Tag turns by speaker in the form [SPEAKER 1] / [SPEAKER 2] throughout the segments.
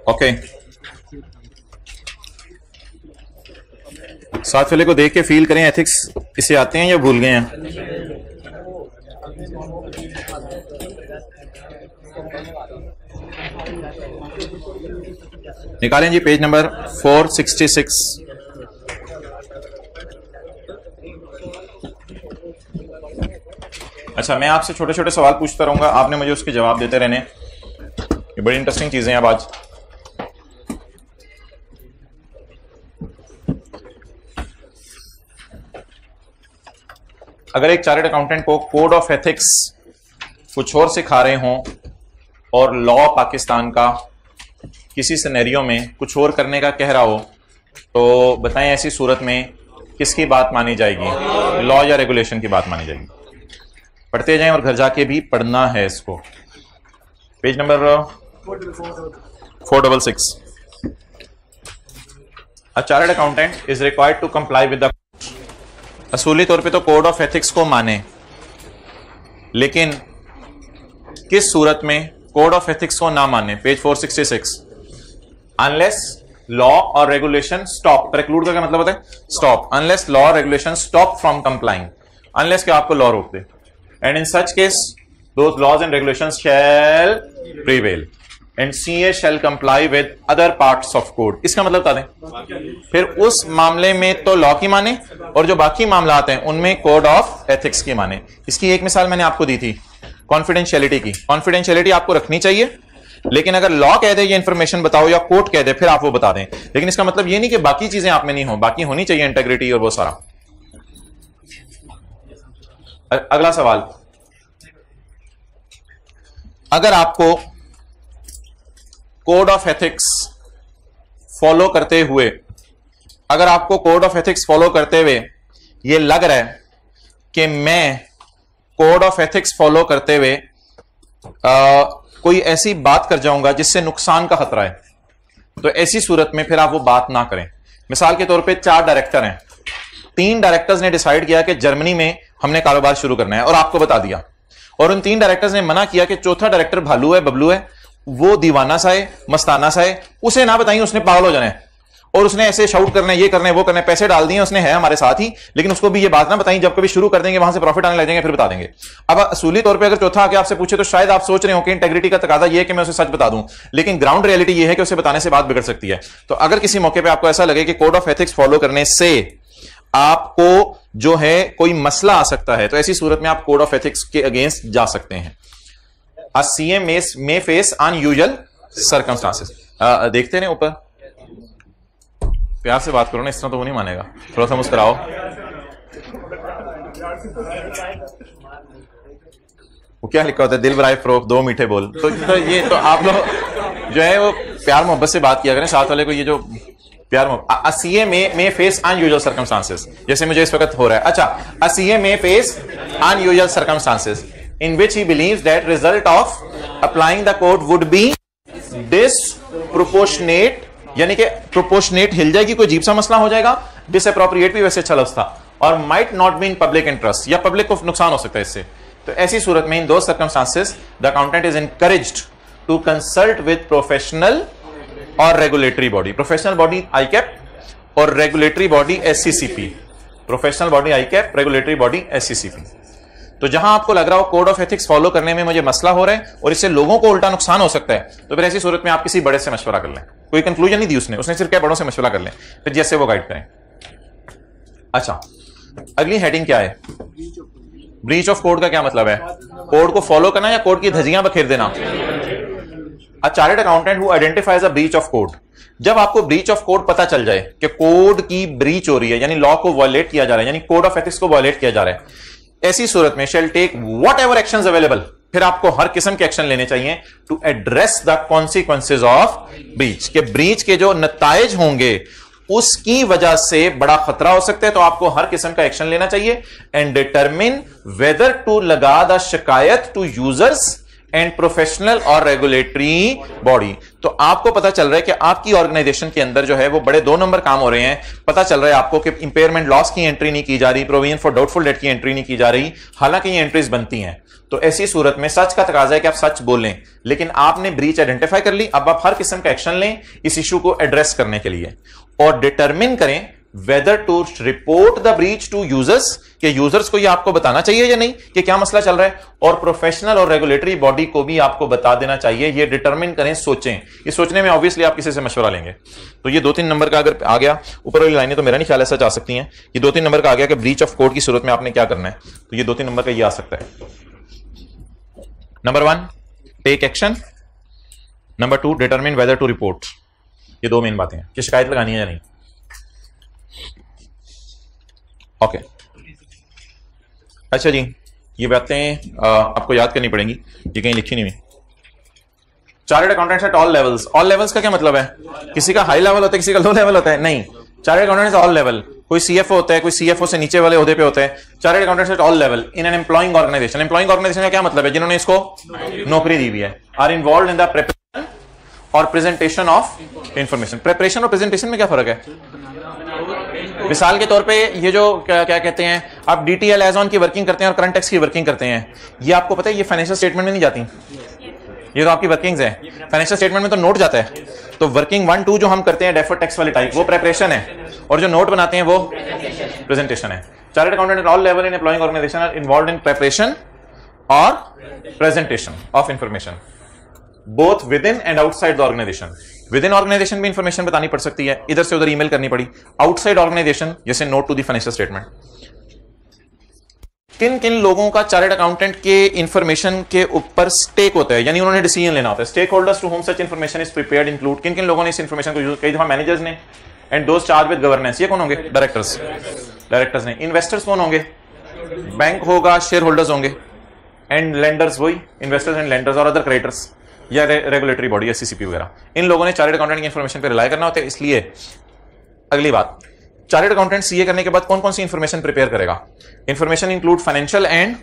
[SPEAKER 1] Okay, साथ वाले को देख के फील करें एथिक्स इसे आते हैं या भूल गए हैं? निकालें जी पेज नंबर 466। अच्छा, मैं आपसे छोटे छोटे सवाल पूछता रहूंगा, आपने मुझे उसके जवाब देते रहने। ये बड़ी इंटरेस्टिंग चीजें हैं अब आज। अगर एक चार्टर्ड अकाउंटेंट को कोड ऑफ एथिक्स कुछ और सिखा रहे हों और लॉ पाकिस्तान का किसी सिनेरियो में कुछ और करने का कह रहा हो, तो बताएं ऐसी सूरत में किसकी बात मानी जाएगी? लॉ या रेगुलेशन की बात मानी जाएगी? पढ़ते जाएं और घर जाके भी पढ़ना है इसको। Page number 466। A chartered accountant is required to comply with the, असूली तौर पे तो कोड ऑफ एथिक्स को माने, लेकिन किस सूरत में कोड ऑफ एथिक्स को ना माने? पेज 466। अनलेस लॉ और रेगुलेशन स्टॉप, प्रेक्लूड का क्या मतलब होता है? स्टॉप। अनलेस लॉ और regulation stop from complying, unless कि आपको लॉ रोक दे। And in such case those laws and regulations shall prevail and CA shall comply with other parts of code. इसका मतलब बता दें, फिर उस मामले में तो लॉ की माने और जो बाकी मामलात हैं उनमें कोड ऑफ एथिक्स की माने। इसकी एक मिसाल मैंने आपको दी थी कॉन्फिडेंशियलिटी की। कॉन्फिडेंशियलिटी आपको रखनी चाहिए, लेकिन अगर लॉ कह दे ये इंफॉर्मेशन बताओ या कोर्ट कह दे फिर आप वो बता दें, लेकिन इसका मतलब ये नहीं कि बाकी चीजें आप में नहीं हो, बाकी होनी चाहिए इंटेग्रिटी और वो सारा। अगला सवाल, अगर आपको कोड ऑफ एथिक्स फॉलो करते हुए, अगर आपको कोड ऑफ एथिक्स फॉलो करते हुए ये लग रहा है कि मैं कोड ऑफ एथिक्स फॉलो करते हुए कोई ऐसी बात कर जाऊंगा जिससे नुकसान का खतरा है, तो ऐसी सूरत में फिर आप वो बात ना करें। मिसाल के तौर पे 4 डायरेक्टर हैं, 3 डायरेक्टर्स ने डिसाइड किया कि जर्मनी में हमने कारोबार शुरू करना है और आपको बता दिया, और उन 3 डायरेक्टर्स ने मना किया कि चौथा डायरेक्टर भालू है, बबलू है, वो दीवाना सा है, मस्ताना सा है, उसे ना बताइए, उसने पागल हो जाना है और उसने ऐसे शाउट करना है, ये करना है, वो करना है, पैसे डाल दिए उसने, है हमारे साथ ही, लेकिन उसको भी ये बात ना बताइए, जब कभी शुरू कर देंगे वहां से प्रॉफिट आने लग जाएंगे फिर बता देंगे। अब असूली तौर पे अगर चौथा आके आपसे पूछे तो शायद आप सोच रहे हो कि इंटेग्रिटी का तकादा ये है कि मैं उसे सच बता दूं, लेकिन ग्राउंड रियलिटी ये है कि उसे बताने से बात बिगड़ सकती है। तो अगर किसी मौके पर आपको ऐसा लगे कि कोड ऑफ एथिक्स फॉलो करने से आपको जो है कोई मसला आ सकता है, तो ऐसी सूरत में आप कोड ऑफ एथिक्स के अगेंस्ट जा सकते हैं। A CA may face unusual circumstances। देखते हैं ऊपर, प्यार से बात करो ना, इस तरह तो वो नहीं मानेगा, थोड़ा सा मुस्कुराओ। वो क्या लिखा होता है? दिल बराए फरोख, 2 मीठे बोल। तो ये तो आप लोग जो है वो प्यार मोहब्बत से बात किया करें साथ वाले को, ये जो प्यार मोहब्बत। A CA may face unusual circumstances, जैसे मुझे इस वक्त हो रहा है। अच्छा, A CA may face unusual circumstances in which he believes that result of applying the code would be disproportionate, यानी कि प्रोपोर्शनेट हिल जाएगी, कोई अजीब सा मसला हो जाएगा। डिसअप्रोप्रिएट भी वैसे अच्छा लफ्ज था, और might not be in public interest, या पब्लिक को नुकसान हो सकता है इससे। तो ऐसी सूरत में इन दो circumstances the accountant is encouraged to consult with professional और regulatory body. Professional body ICAP और regulatory body SCCP। Professional body ICAP, regulatory body SCCP। तो जहां आपको लग रहा हो कोड ऑफ एथिक्स फॉलो करने में मुझे मसला हो रहा है और इससे लोगों को उल्टा नुकसान हो सकता है, तो फिर ऐसी सूरत में आप किसी बड़े से मशवरा कर लें। कोई कंक्लूजन नहीं दी उसने सिर्फ क्या बड़ों से मशवरा कर लें, फिर जैसे वो गाइड करें। अच्छा, अगली हेडिंग क्या है? ब्रीच ऑफ कोड का क्या मतलब है? कोड को फॉलो करना या कोड की धज्जियां बखेर देना? अ chartered accountant who identifies a breach of code. जब आपको ब्रीच ऑफ कोड पता चल जाए कि कोड की ब्रीच हो रही है, यानी लॉ को वायलेट किया जा रहा है, यानी कोड ऑफ एथिक्स को वायलेट किया जा रहा है, ऐसी सूरत में shall take whatever action available, फिर आपको हर किस्म के एक्शन लेने चाहिए to address the consequences of breach. के ब्रीच के जो नताइज होंगे उसकी वजह से बड़ा खतरा हो सकता है, तो आपको हर किस्म का एक्शन लेना चाहिए। एंड डिटरमिन वेदर टू लगा द शिकायत टू यूजर्स एंड प्रोफेशनल और रेगुलेटरी बॉडी। तो आपको पता चल रहा है कि आपकी ऑर्गेनाइजेशन के अंदर जो है वो बड़े 2 नंबर काम हो रहे हैं। पता चल रहा है आपको कि इंपेयरमेंट लॉस की एंट्री नहीं की जा रही, प्रोविजन फॉर डाउटफुल डेट की एंट्री नहीं की जा रही, हालांकि ये एंट्रीज बनती हैं। तो ऐसी सूरत में सच का तकाजा है कि आप सच बोलें, लेकिन आपने ब्रीच आइडेंटिफाई कर ली, अब आप हर किस्म का एक्शन लें इस इशू को एड्रेस करने के लिए और डिटरमिन करें whether to report the breach to users, कि यूजर्स को ये आपको बताना चाहिए या नहीं कि क्या मसला चल रहा है, और प्रोफेशनल और रेगुलेटरी बॉडी को भी आपको बता देना चाहिए। ये डिटरमिन करें, सोचें। ये सोचने में ऑब्वियसली आप किसी से मशवरा लेंगे। तो ये 2-3 नंबर का अगर आ गया, ऊपर वाली लाइनें तो मेरा नहीं ख्याल ऐसा जा सकती हैं, ये 2-3 नंबर का आ गया कि ब्रीच ऑफ कोड की सूरत में आपने क्या करना है, तो ये 2-3 नंबर का ये आ सकता है। Number 1 take action, number 2 determine whether to report. ये 2 मेन बातें हैं कि शिकायत लगानी है या नहीं। ओके अच्छा जी, ये बातें आपको याद करनी पड़ेंगी, ये कहीं लिखी नहीं हुई। Chartered accountants at all levels. All levels का क्या मतलब है? किसी का हाई लेवल होता है, किसी का लो लेवल होता है? नहीं, चार्टर्ड अकाउंटेंट्स ऑल लेवल। कोई सीएफओ होता है, कोई सीएफओ से नीचे वाले ओहदे पे होता है। Chartered accountants at all level in an employing organisation. Employing organisation का क्या मतलब है? जिन्होंने इसको नौकरी दी हुई है। Are involve in the preparation और प्रेजेंटेशन ऑफ इंफॉर्मेशन। प्रिपरेशन और प्रेजेंटेशन में क्या फर्क है? मिसाल के तौर पे ये जो क्या कहते हैं, आप डीटीएल एज ऑन की वर्किंग करते हैं और करंट टैक्स की वर्किंग करते हैं, ये आपको पता है ये फाइनेंशियल स्टेटमेंट में नहीं जाती, ये तो आपकी वर्किंग्स है। फाइनेंशियल स्टेटमेंट में तो नोट जाता है। तो वर्किंग 1-2 जो हम करते हैं डेफर्ड टैक्स वाली टाइप, वो प्रेपरेशन है, और जो नोट बनाते हैं वो प्रेजेंटेशन है। Chartered accountant at all level in employing organisation are involved in preparation और presentation of information both within and outside the organisation. Within organisation भी इंफॉर्मेशन बतानी पड़ सकती है, इधर से उधर ईमेल करनी पड़ी। आउटसाइड ऑर्गेनाइजेशन जैसे note to the financial statement. किन किन लोगों का चार्टर्ड अकाउंटेंट के इंफॉर्मेशन के ऊपर स्टेक होता है, यानी उन्होंने डिसीजन लेना होता है। Stakeholders to whom such information is prepared include. किन किन लोगों ने इस इंफॉर्मेशन को यूज, कई दफा मैनेजर्स ने, and those charge with governance, ये कौन होंगे? डायरेक्टर्स ने। इन्वेस्टर्स कौन होंगे? बैंक होगा, शेयर होल्डर्स होंगे, एंड लेंडर्स वही इन्वेस्टर्स एंड लेंडर्स, और अदर क्रेडिटर्स या रेगुलेटरी बॉडी एससीसीपी वगैरह। इन लोगों ने चार्टर्ड अकाउंटेंट की इंफॉर्मेशन पे रिलाई करना होता है। इसलिए अगली बात, चार्टर्ड अकाउंटेंट सीए करने के बाद कौन कौन सी इंफॉर्मेशन प्रिपेयर करेगा? Information include financial and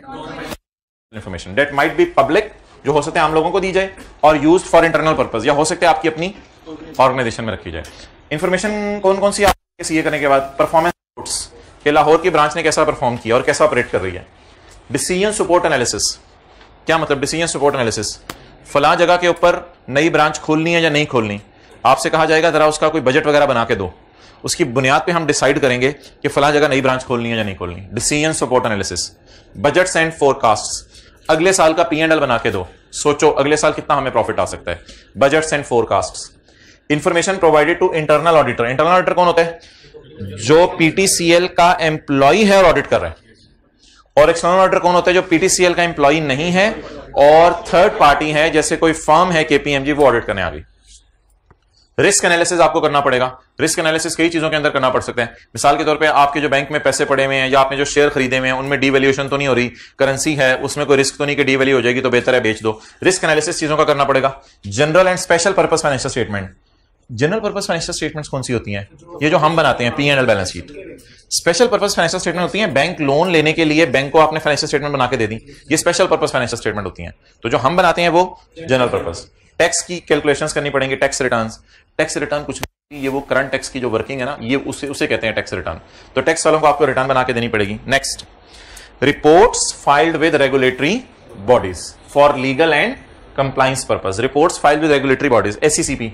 [SPEAKER 1] information that might be public, जो हो सकते हैं आम लोगों को दी जाए, और यूज्ड फॉर इंटरनल पर्पस, या हो सकते हैं आपकी अपनी ऑर्गेनाइजेशन में रखी जाए। इंफॉर्मेशन कौन कौन सी आपके सीए करने के बाद? परफॉर्मेंस रिपोर्ट्स कि लाहौर की ब्रांच ने कैसा परफॉर्म किया और कैसा ऑपरेट कर रही है। डिसीजन सपोर्ट एनालिसिस, क्या मतलब डिसीजन सपोर्ट एनालिसिस? फलां जगह के ऊपर नई ब्रांच खोलनी है या नहीं खोलनी, आपसे कहा जाएगा जरा उसका कोई बजट वगैरह बना के दो, उसकी बुनियाद पे हम डिसाइड करेंगे कि फलां जगह नई ब्रांच खोलनी है या नहीं खोलनी। Decision support analysis. Budgets and forecast, अगले साल का P&L बना के दो, सोचो अगले साल कितना हमें प्रॉफिट आ सकता है। Budgets and forecast. Information provided to internal auditor. Internal auditor कौन होता है? जो PTCL का एम्प्लॉय है और ऑडिट कर रहे हैं। और एक्सटर्नल ऑडिटर कौन होता है? जो PTCL का एम्प्लॉय नहीं है और थर्ड पार्टी है, जैसे कोई फर्म है KPMG, वो ऑडिट करने आ गई। रिस्क एनालिसिस आपको करना पड़ेगा। रिस्क एनालिसिस कई चीजों के अंदर करना पड़ सकता है। मिसाल के तौर पे आपके जो बैंक में पैसे पड़े हुए हैं या आपने जो शेयर खरीदे हुए हैं उनमें डीवैल्यूएशन तो नहीं हो रही, करेंसी है उसमें कोई रिस्क तो नहीं कि डीवैल्यू हो जाएगी, तो बेहतर है बेच दो। रिस्क एनालिसिस चीजों का करना पड़ेगा। General and special purpose financial statement. General purpose financial statements कौन सी होती हैं? ये जो हम बनाते हैं P&L balance sheet. Special purpose financial statement होती हैं बैंक लोन लेने के लिए, बैंक को आपने फाइनेंशियल स्टेटमेंट बना के दे दी, ये स्पेशल पर्पस फाइनेंशियल स्टेटमेंट होती हैं। तो जो हम बनाते हैं वो जनरल पर्पस। टैक्स की कैलकुलेशंस करनी पड़ेंगी, टैक्स रिटर्न्स। टैक्स रिटर्न कुछ नहीं, ये वो करंट टैक्स की जो वर्किंग है ना, ये उसे कहते हैं टैक्स रिटर्न। तो टैक्स वालों को आपको रिटर्न बना के देनी पड़ेगी। Next, reports filed with regulatory bodies for legal and compliance purpose. Reports filed with regulatory bodies, SCCP।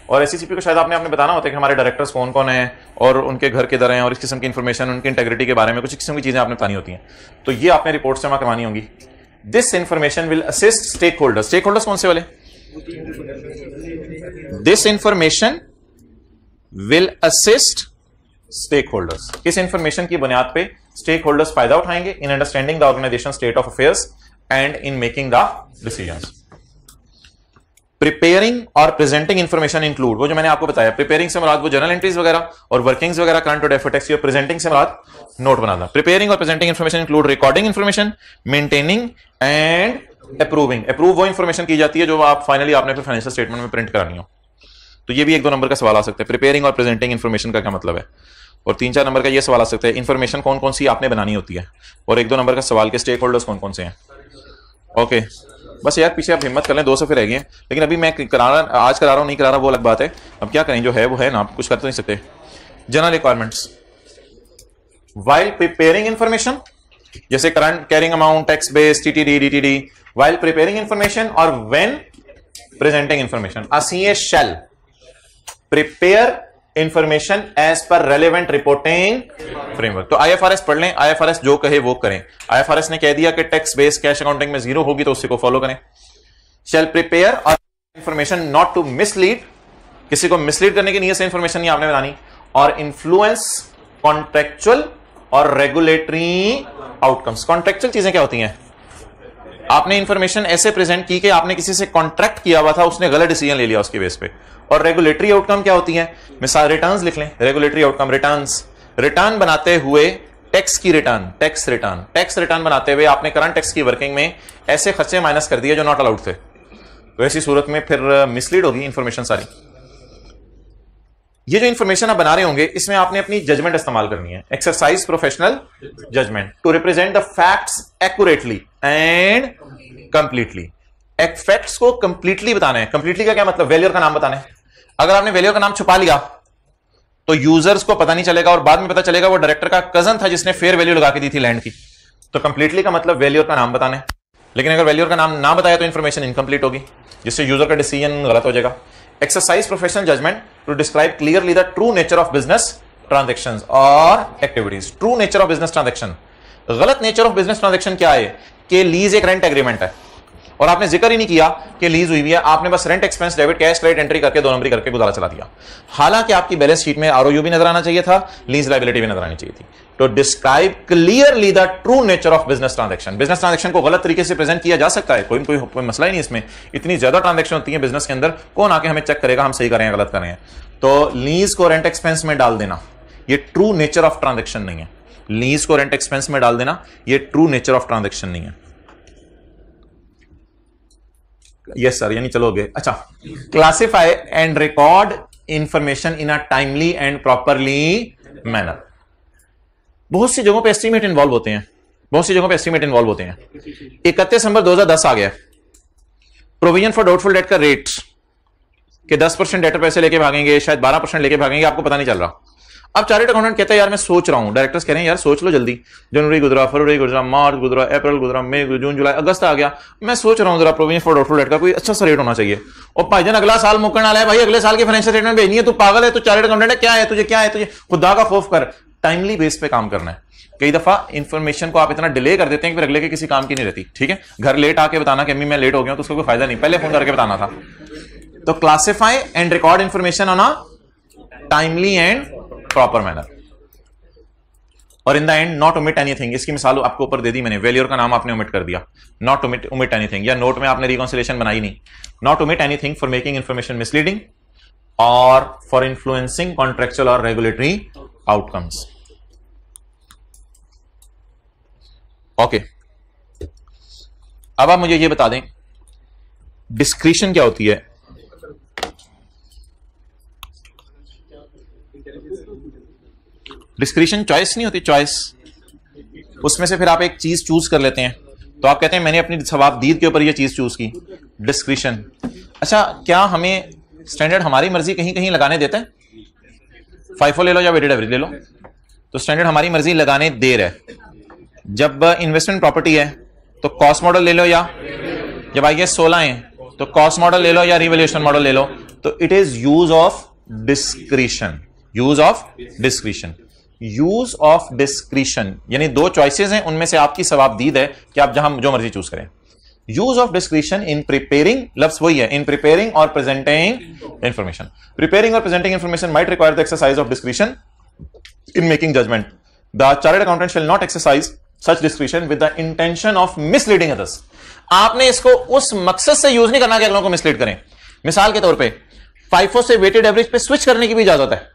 [SPEAKER 1] और SCCP को शायद आपने बताना होता है कि हमारे डायरेक्टर्स कौन कौन हैं और उनके घर किधर हैं, और इस किस्म की इंफॉर्मेशन, उनकी इंटेग्रिटी के बारे में कुछ किस्म की चीजें आपने बतानी होती हैं। तो ये आपने रिपोर्ट जमा करवानी होंगी। This information will assist stakeholders. Stakeholders कौन से वाले? This information will assist stakeholders. किस इंफॉर्मेशन की बुनियाद पे स्टेक होल्डर्स फायदा उठाएंगे? In understanding the organisation state of affairs and in making the decisions. Preparing और प्रेजेंटिंग इंफॉर्मेशन इंक्लूड, वो जो मैंने आपको बताया, प्रिपेयरिंग से मुराद वो जर्नल एंट्रीज वगैरह और वर्किंग्स वगैरह करंट और डेफर्ड टैक्स, और प्रेजेंटिंग से मुराद नोट बनाना। प्रिपेयरिंग और presenting information include recording information, maintaining and approving. Approve वो इंफॉर्मेशन की जाती है जो आप फाइनली आपने फिर फाइनेंशियल स्टेटमेंट में प्रिंट करानी हो। तो ये भी 1-2 नंबर का सवाल आ सकता है, प्रिपेयरिंग और प्रेजेंटिंग इंफॉर्मेशन का क्या मतलब है। और 3-4 नंबर का ये सवाल आ सकता है, इंफॉर्मेशन कौन कौन सी आपने बनानी होती है। और 1-2 नंबर का सवाल के स्टेक होल्डर्स कौन कौन से हैं। ओके बस यार पीछे आप हिम्मत कर लें, 2 सफ़े रह गए हैं, लेकिन अभी मैं आज करा रहा हूँ नहीं करा रहा वो अलग बात है। अब क्या करें, जो है वो है ना, आप कुछ कर तो नहीं सकते। General requirements, while preparing information जैसे current, carrying amount, tax base, TTD, DTD, while preparing information और when presenting information. A CA shall prepare information as per relevant reporting framework। तो IFRS पढ़ लें, IFRS जो कहे वो करें। IFRS ने कह दिया कि टैक्स बेस कैश अकाउंटिंग में 0 होगी तो उसी को फॉलो करें। shall prepare और इंफॉर्मेशन नॉट टू मिसलीड, किसी को मिसलीड करने की नीयत से इंफॉर्मेशन नहीं आपने बनानी, और इन्फ्लुएंस कॉन्ट्रेक्चुअल और रेगुलेटरी आउटकम्स। कॉन्ट्रेक्चुअल चीजें क्या होती हैं? आपने इंफॉर्मेशन ऐसे प्रेजेंट की कि आपने किसी से कॉन्ट्रैक्ट किया हुआ था, उसने गलत डिसीजन ले लिया उसके बेस पे। और रेगुलेटरी आउटकम क्या होती है? मिसाल रिटर्न्स लिख लें, रेगुलेटरी आउटकम रिटर्न्स, रिटर्न बनाते हुए टैक्स की रिटर्न, टैक्स रिटर्न बनाते हुए आपने करंट टैक्स की वर्किंग में ऐसे खर्चे माइनस कर दिए जो नॉट अलाउड थे, तो ऐसी सूरत में फिर मिसलीड होगी इंफॉर्मेशन सारी। ये जो इंफॉर्मेशन आप बना रहे होंगे इसमें आपने अपनी जजमेंट इस्तेमाल करनी है, exercise professional judgement to represent the facts accurately and completely. Facts को कंप्लीटली बताना है। कंप्लीटली का क्या मतलब? वैल्यूअर का नाम बताना है। अगर आपने वैल्यूअर का नाम छुपा लिया तो यूजर्स को पता नहीं चलेगा और बाद में पता चलेगा वो डायरेक्टर का कजन था जिसने फेयर वैल्यू लगा के दी थी लैंड की। तो कंप्लीटली का मतलब वैल्यूअर का नाम बताना है। लेकिन अगर वैल्यूअर का नाम ना बताया तो इंफॉर्मेशन इनकम्प्लीट होगी, जिससे यूजर का डिसीजन गलत हो जाएगा। Exercise professional judgement to describe clearly the true nature of business transactions और activities. True nature of business transaction, गलत नेचर ऑफ बिजनेस ट्रांजैक्शन क्या है? कि लीज एक रेंट एग्रीमेंट है और आपने जिक्र ही नहीं किया कि लीज हुई है, आपने बस rent expense debit cash credit entry करके 2 नंबरी करके गुजारा चला दिया। हालांकि आपकी बैलेंस शीट में आरओयू भी नजर आना चाहिए था, लीज लायबिलिटी भी नजर आनी चाहिए थी। तो describe clearly the true nature of business transaction. Business transaction को गलत तरीके से प्रेजेंट किया जा सकता है, कोई मसला ही नहीं इसमें। इतनी ज्यादा ट्रांजैक्शन होती है बिजनेस के अंदर, कौन आके हमें चेक करेगा हम सही कर रहे हैं गलत कर रहे हैं? तो लीज को रेंट एक्सपेंस में डाल देना ये ट्रू नेचर ऑफ ट्रांजैक्शन नहीं है। लीज को रेंट एक्सपेंस में डाल देना ये ट्रू नेचर ऑफ ट्रांजैक्शन नहीं है। यस सर, यानी चलोगे। अच्छा, classify and record information in a timely and properly manner. बहुत सी जगहों पे एस्टीमेट इन्वॉल्व होते हैं, 31 दिसंबर 2010 आ गया प्रोविजन फॉर डाउटफुल डेट का रेट कि 10% डेटर पैसे लेके भागेंगे, शायद 12% लेके भागेंगे, आपको पता नहीं चल रहा। अब चार्टर्ड अकाउंटेंट कहता है यार मैं सोच रहा हूं, डायरेक्टर्स कह रहे हैं यार सोच लो जल्दी, जनवरी गुजरा, फरवरी गुजरा, मार्च गुजरा, अप्रैल गुजरा, मई, जून, जुलाई, अगस्त आ गया, मैं सोच रहा हूं जरा प्रोविजन फॉर डाउटफुल डेट का कोई अच्छा सा रेट होना चाहिए। और भाईजान अगला साल मुकरने वाला है, भाई अगले साल की फाइनेंशियल स्टेटमेंट भेजनी है, तू पागल है, तू चार्टर्ड अकाउंटेंट है, क्या है तुझे खुदा का खौफ कर। टाइमली बेस पे काम करना है। कई दफा इंफॉर्मेशन को आप इतना डिले कर देते हैं कि फिर अगले के किसी काम की नहीं रहती। ठीक है, घर लेट आके बताना कि अम्मी मैं लेट हो गया तो उसको कोई फायदा नहीं, पहले फोन करके बताना था। तो classify and record information on a timely and proper manner, और in the end not omit anything. इसकी मिसाल आपको ऊपर दे दी मैंने, वैल्यूअर का नाम आपने ओमिट कर दिया, नॉट ओमिट एनीथिंग, या नोट में आपने रिकॉन्सिलेशन बनाई नहीं। Not omit anything for making information misleading और फॉर इन्फ्लुएंसिंग कॉन्ट्रेक्चुअल और रेगुलेटरी आउटकम्स। ओके, अब आप मुझे ये बता दें डिस्क्रिशन क्या होती है? डिस्क्रिशन चॉइस नहीं होती, चॉइस। उसमें से फिर आप एक चीज चूज कर लेते हैं, तो आप कहते हैं मैंने अपनी सवाबदीद के ऊपर ये चीज चूज की, डिस्क्रिशन। अच्छा, क्या हमें स्टैंडर्ड हमारी मर्जी कहीं कहीं लगाने देता है? FIFO ले लो या वेटेड एवरेज ले लो, तो स्टैंडर्ड हमारी मर्जी लगाने दे रहा है। जब इन्वेस्टमेंट प्रॉपर्टी है तो कॉस्ट मॉडल ले लो, या जब IAS 16 है तो कॉस्ट मॉडल ले लो या रिवैल्यूएशन मॉडल ले लो। तो it is use of discretion, use of discretion, use of discretion. यानी 2 चॉइसेस हैं, उनमें से आपकी सवाबदीद है कि आप जहां जो मर्जी चूज करें। Use of discretion in preparing, लफ्ज वही है, इन प्रिपेयरिंग और प्रेजेंटिंग इंफॉर्मेशन। प्रिपेयरिंग और presenting information might require the exercise of discretion in making judgement. The chartered accountant shall not exercise such discretion with the intention of misleading others. आपने इसको उस मकसद से यूज नहीं करना कि अगलों को मिसलीड करें। मिसाल के तौर पे FIFO से वेटेड एवरेज पे स्विच करने की भी इजाजत है।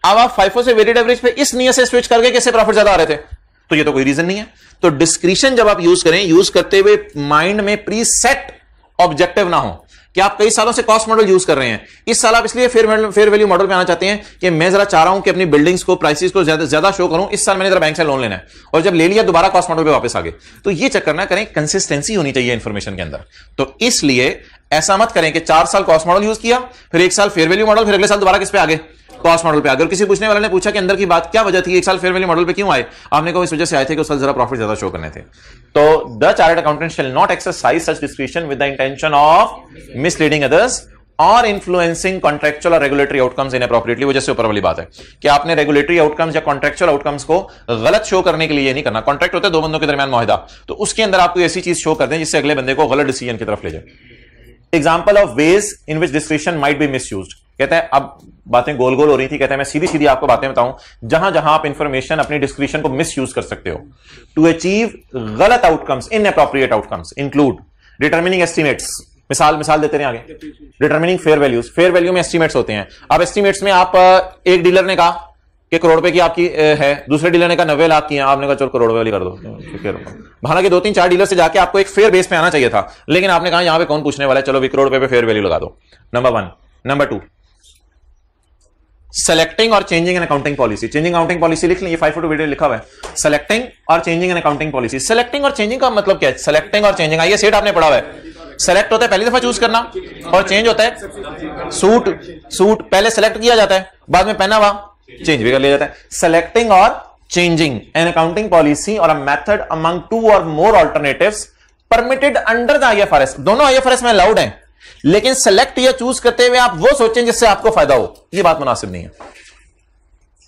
[SPEAKER 1] अब आप FIFO से वेटेड एवरेज पे इस नियत से स्विच करके कैसे प्रॉफिट ज्यादा आ रहे थे, तो ये तो कोई रीजन नहीं है। तो डिस्क्रिशन जब आप यूज करें, यूज करते हुए माइंड में प्री सेट ऑब्जेक्टिव ना हो कि आप कई सालों से कॉस्ट मॉडल यूज कर रहे हैं, इस साल आप इसलिए फेयर वैल्यू मॉडल पे आना चाहते हैं कि मैं जरा चाह रहा हूं कि अपनी बिल्डिंग्स को प्राइसेस को ज्यादा शो करूं, इस साल मैंने जरा बैंक से लोन लेना है, और जब ले लिया दोबारा कॉस्ट मॉडल पे वापस आ गए। तो ये चक्कर ना करें, कंसिस्टेंसी होनी चाहिए इंफॉर्मेशन के अंदर। तो इसलिए ऐसा मत करें कि 4 साल कॉस्ट मॉडल यूज किया, फिर 1 साल फेयर वैल्यू मॉडल, फिर अगले साल दोबारा किस पे आ गए, कॉस्ट मॉडल पे आ गए। और किसी पूछने वाले ने पूछा कि अंदर की बात क्या वजह थी, एक साल फेयर वैल्यू मॉडल पे क्यों आए, आपने कहा इस वजह से आए थे कि उस साल जरा प्रॉफिट ज्यादा शो करने थे। तो the chartered accountant shall not exercise such discretion with the intention of misleading others और इन्फ्लुएंसिंग कॉन्ट्रेक्चुअल और रेगुलेटरी आउटकम्स इनअप्रोप्रिएटली। वो जैसे ऊपर वाली बात है कि आपने रेगुलेटरी आउटकम्स या कॉन्ट्रेक्चुअल आउटकम्स को गलत शो करने के लिए ये नहीं करना। कॉन्ट्रैक्ट होता है दो बंदों के दरमियान मुआहदा, तो उसके अंदर आपको ऐसी चीज शो कर दें जिससे अगले बंदे को गलत डिसीजन की तरफ ले जाए। Example of ways in which discretion might be misused. कहते हैं अब बातें गोल गोल हो रही थी, कहते हैं मैं सीधी सीधी आपको बातें बताऊं जहां जहां आप इंफॉर्मेशन अपनी डिस्क्रिशन को मिसयूज कर सकते हो टू अचीव गलत outcomes, inappropriate outcomes include determining estimates. मिसाल देते रहे आगे, determining fair values. Fair value में एस्टिमेट्स होते हैं। अब एस्टिमेट्स में आप एक डीलर ने कहा कि करोड़ रुपए की आपकी है, दूसरे डीलर ने कहा 90 लाख की है, आपने कहा चलो करोड़ रुपए वाली कर दो। हालांकि 2-3-4 डीलर से जाके आपको एक फेयर बेस पे आना चाहिए था, लेकिन आपने कहा यहां पे कौन पूछने वाला है, चलो भी करोड़ रुपए पे फेयर वैल्यू लगा दो। नंबर 1। नंबर 2, सेलेक्टिंग और changing an accounting policy. Changing accounting policy लिख लीजिए, 5 वीडियो लिखा हुआ है। सेलेक्टिंग और changing an accounting policy. Selecting और चेंजिंग का मतलब क्या है? सेलेक्टिंग और चेंजिंग, आइए सेट आपने पढ़ा हुआ है। सेलेक्ट होता है पहली दफा चूज करना, और चेंज होता है सूट पहले सेलेक्ट किया जाता है, बाद में पहना हुआ चेंज भी कर लिया जाता है। सेलेक्टिंग और चेंजिंग एन अकाउंटिंग पॉलिसी और a method among 2 or more alternatives permitted under the IFRS। दोनों IFRS में अलाउड हैं, लेकिन सेलेक्ट या चूज करते हुए आप वो सोचें जिससे आपको फायदा हो, ये बात मुनासिब नहीं है।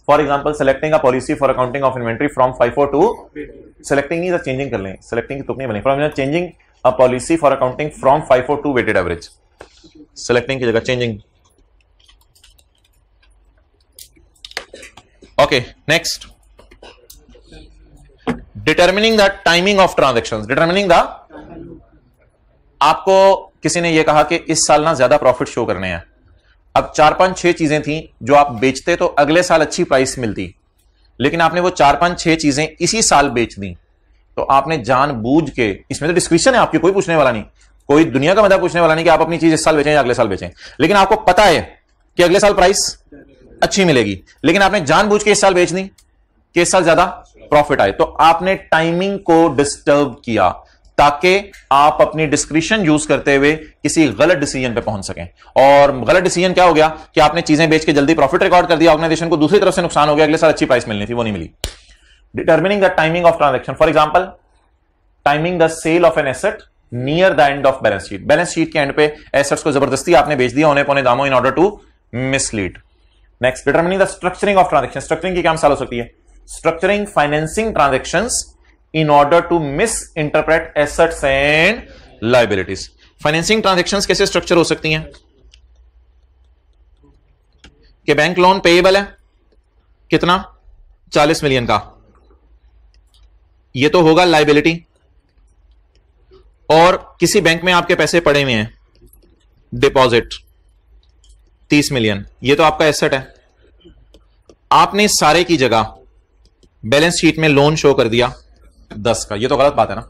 [SPEAKER 1] For example, selecting a policy for accounting of inventory from 542, selecting नहीं चेंजिंग कर लें, सेलेक्टिंग की तुक नहीं बनी, from changing a policy for accounting from 542 weighted average, selecting की जगह changing. Okay, next, determining the timing of transactions. Determining the, आपको किसी ने यह कहा कि इस साल ना ज्यादा प्रॉफिट शो करने हैं। अब 4-5-6 चीजें थी जो आप बेचते तो अगले साल अच्छी प्राइस मिलती, लेकिन आपने वो 4-5-6 चीजें इसी साल बेच दी, तो आपने जानबूझ के, इसमें तो डिस्क्रिप्शन है आपकी, कोई पूछने वाला नहीं, कोई दुनिया का मजा पूछने वाला नहीं कि आप अपनी चीज इस साल बेचें या अगले साल बेचें, लेकिन आपको पता है कि अगले साल प्राइस अच्छी मिलेगी, लेकिन आपने जानबूझ के इस साल बेच दी कि इस साल ज्यादा प्रॉफिट आए, तो आपने टाइमिंग को डिस्टर्ब किया ताकि आप अपनी डिस्क्रिप्शन यूज करते हुए किसी गलत डिसीजन पे पहुंच सकें। और गलत डिसीजन क्या हो गया कि आपने चीजें बेच के जल्दी प्रॉफिट रिकॉर्ड कर दिया, ऑर्गेनाइजेशन को दूसरी तरफ से नुकसान हो गया, अगले साल अच्छी प्राइस मिलनी थी वो नहीं मिली। Determining the timing of transaction, for example timing the sale of an asset near the end of balance sheet. Balance sheet के एंड पे एसेट्स को जबरदस्ती आपने बेच दिया होने पौने दामों in order to mislead. Next, determining the structuring of transaction. Structuring की क्या मिसाल हो सकती है? Structuring financing transactions in order to misinterpret assets and liabilities। Financing transactions कैसे स्ट्रक्चर हो सकती हैं कि बैंक लोन पेएबल है कितना, 40 मिलियन का, ये तो होगा लाइबिलिटी, और किसी बैंक में आपके पैसे पड़े हुए हैं डिपॉजिट 30 मिलियन, ये तो आपका एसेट है। आपने सारे की जगह बैलेंस शीट में लोन शो कर दिया 10 का, ये तो गलत बात है ना।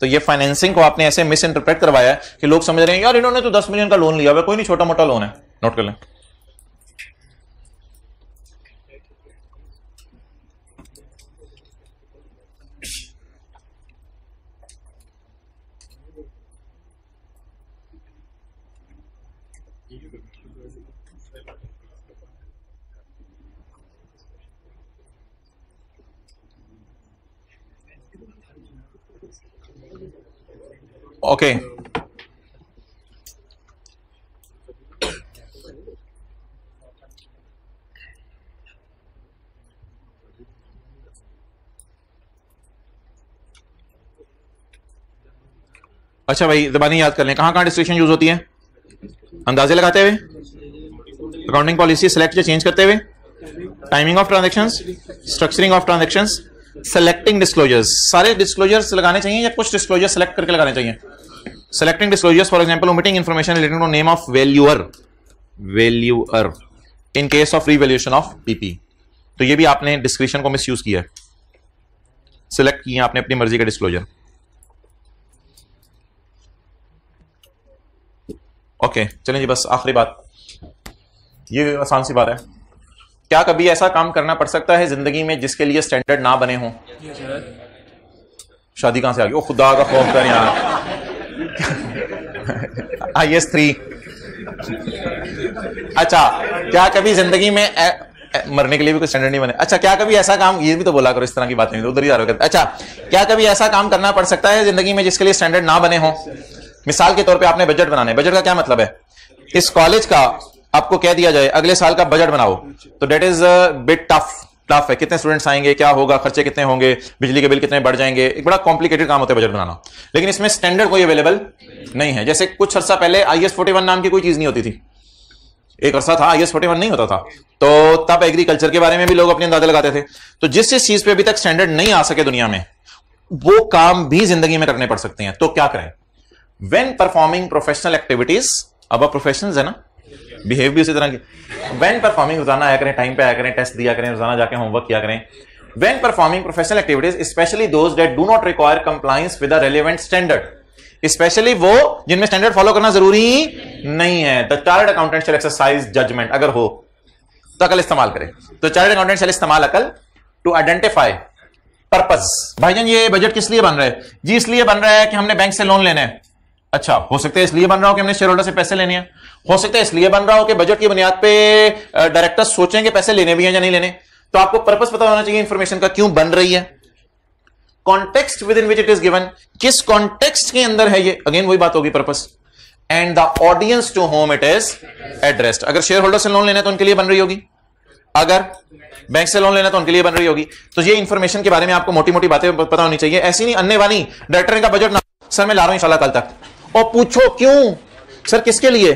[SPEAKER 1] तो ये फाइनेंसिंग को आपने ऐसे मिस इंटरप्रेट करवाया है कि लोग समझ रहे हैं यार इन्होंने तो 10 मिलियन का लोन लिया हुआ, कोई नहीं, छोटा मोटा लोन है। नोट कर लें। ओके, अच्छा भाई ज़बानी याद कर लें, कहां कहां डिस्क्रिप्शन यूज होती है? अंदाजे लगाते हुए, अकाउंटिंग पॉलिसी सेलेक्ट या चेंज करते हुए, timing of transactions, structuring of transactions, selecting disclosures. सारे डिस्क्लोजर्स लगाने चाहिए या कुछ डिस्क्लोजर सेलेक्ट करके लगाने चाहिए? Selecting disclosures, for example omitting information relating to name of valuer in case of revaluation of PP. तो ये भी आपने डिस्क्रिप्शन को मिसयूज किया है, सिलेक्ट किया आपने अपनी मर्जी का डिस्क्लोजर। ओके, चलें जी, बस आखिरी बात, ये आसान सी बात है। क्या कभी ऐसा काम करना पड़ सकता है जिंदगी में जिसके लिए स्टैंडर्ड ना बने हों? शादी कहां से आ गई? ओ खुदा का खौफ कर यार। IS 3। अच्छा, क्या कभी जिंदगी में मरने के लिए भी कोई स्टैंडर्ड नहीं बने। अच्छा, क्या कभी ऐसा काम, ये भी तो बोला करो, इस तरह की बातें तो उधर ही जा रहे हो। अच्छा, क्या कभी ऐसा काम करना पड़ सकता है जिंदगी में जिसके लिए स्टैंडर्ड ना बने हो? मिसाल के तौर पे आपने बजट बनाने, बजट का क्या मतलब है? इस कॉलेज का आपको कह दिया जाए अगले साल का बजट बनाओ, तो डेट इज बिट टफ है। कितने स्टूडेंट्स आएंगे, क्या होगा, खर्चे कितने होंगे, बिजली के बिल कितने बढ़ जाएंगे, एक बड़ा कॉम्प्लिकेटेड काम होता है बजट बनाना। लेकिन इसमें स्टैंडर्ड कोई अवेलेबल नहीं है। जैसे कुछ अर्सा पहले IS 41 नाम की कोई चीज नहीं होती थी, एक अरसा था IS 41 नहीं होता था, तो तब एग्रीकल्चर के बारे में भी लोग अपने अंदाजे लगाते थे। तो जिस चीज पे अभी तक स्टैंडर्ड नहीं आ सके दुनिया में, वो काम भी जिंदगी में करने पड़ सकते हैं। तो क्या करें? व्हेन परफॉर्मिंग प्रोफेशनल एक्टिविटीज, अब आप प्रोफेशनल्स है ना, बिहेव भी उसी तरह की। व्हेन परफॉर्मिंग, रोजाना आया करें, टाइम पे आया करें, टेस्ट दिया करें, रोजाना जाके होमवर्क किया करें। When performing professional activities, especially those that do not require compliance with the relevant standard, especially वो जिनमें स्टैंडर्ड फॉलो करना जरूरी नहीं है। The chartered accountant shall exercise judgement, अगर हो तो अकल इस्तेमाल करें। तो चार्टर्ड अकाउंटेंट शैल इस्तेमाल अकल टू आइडेंटिफाई पर्पस। भाईजान ये बजट किस लिए बन रहा है? जी इसलिए बन रहा है कि हमने बैंक से लोन लेना है। अच्छा, हो सकता है इसलिए बन रहा हो कि हमने शेयर होल्डर से पैसे लेने हैं, हो सकता है इसलिए बन रहा हो कि बजट की बुनियाद पे डायरेक्टर्स सोचेंगे पैसे लेने भी हैं या नहीं लेने। तो आपको पर्पस पता होना चाहिए इंफॉर्मेशन का, क्यों बन रही है, context within which it is given, किस कॉन्टेक्स्ट के अंदर है ये, अगेन वही बात होगी purpose, and the audience to whom it is addressed. अगर शेयर होल्डर से लोन लेना है तो उनके लिए बन रही होगी, अगर बैंक से लोन लेना तो उनके लिए बन रही होगी। तो ये इंफॉर्मेशन के बारे में आपको मोटी मोटी बातें पता होनी चाहिए, ऐसी नहीं अन्य वानी डायरेक्टर का बजट ना सर मैं ला रहा हूं इंशाल्लाह कल तक, और पूछो क्यों सर, किसके लिए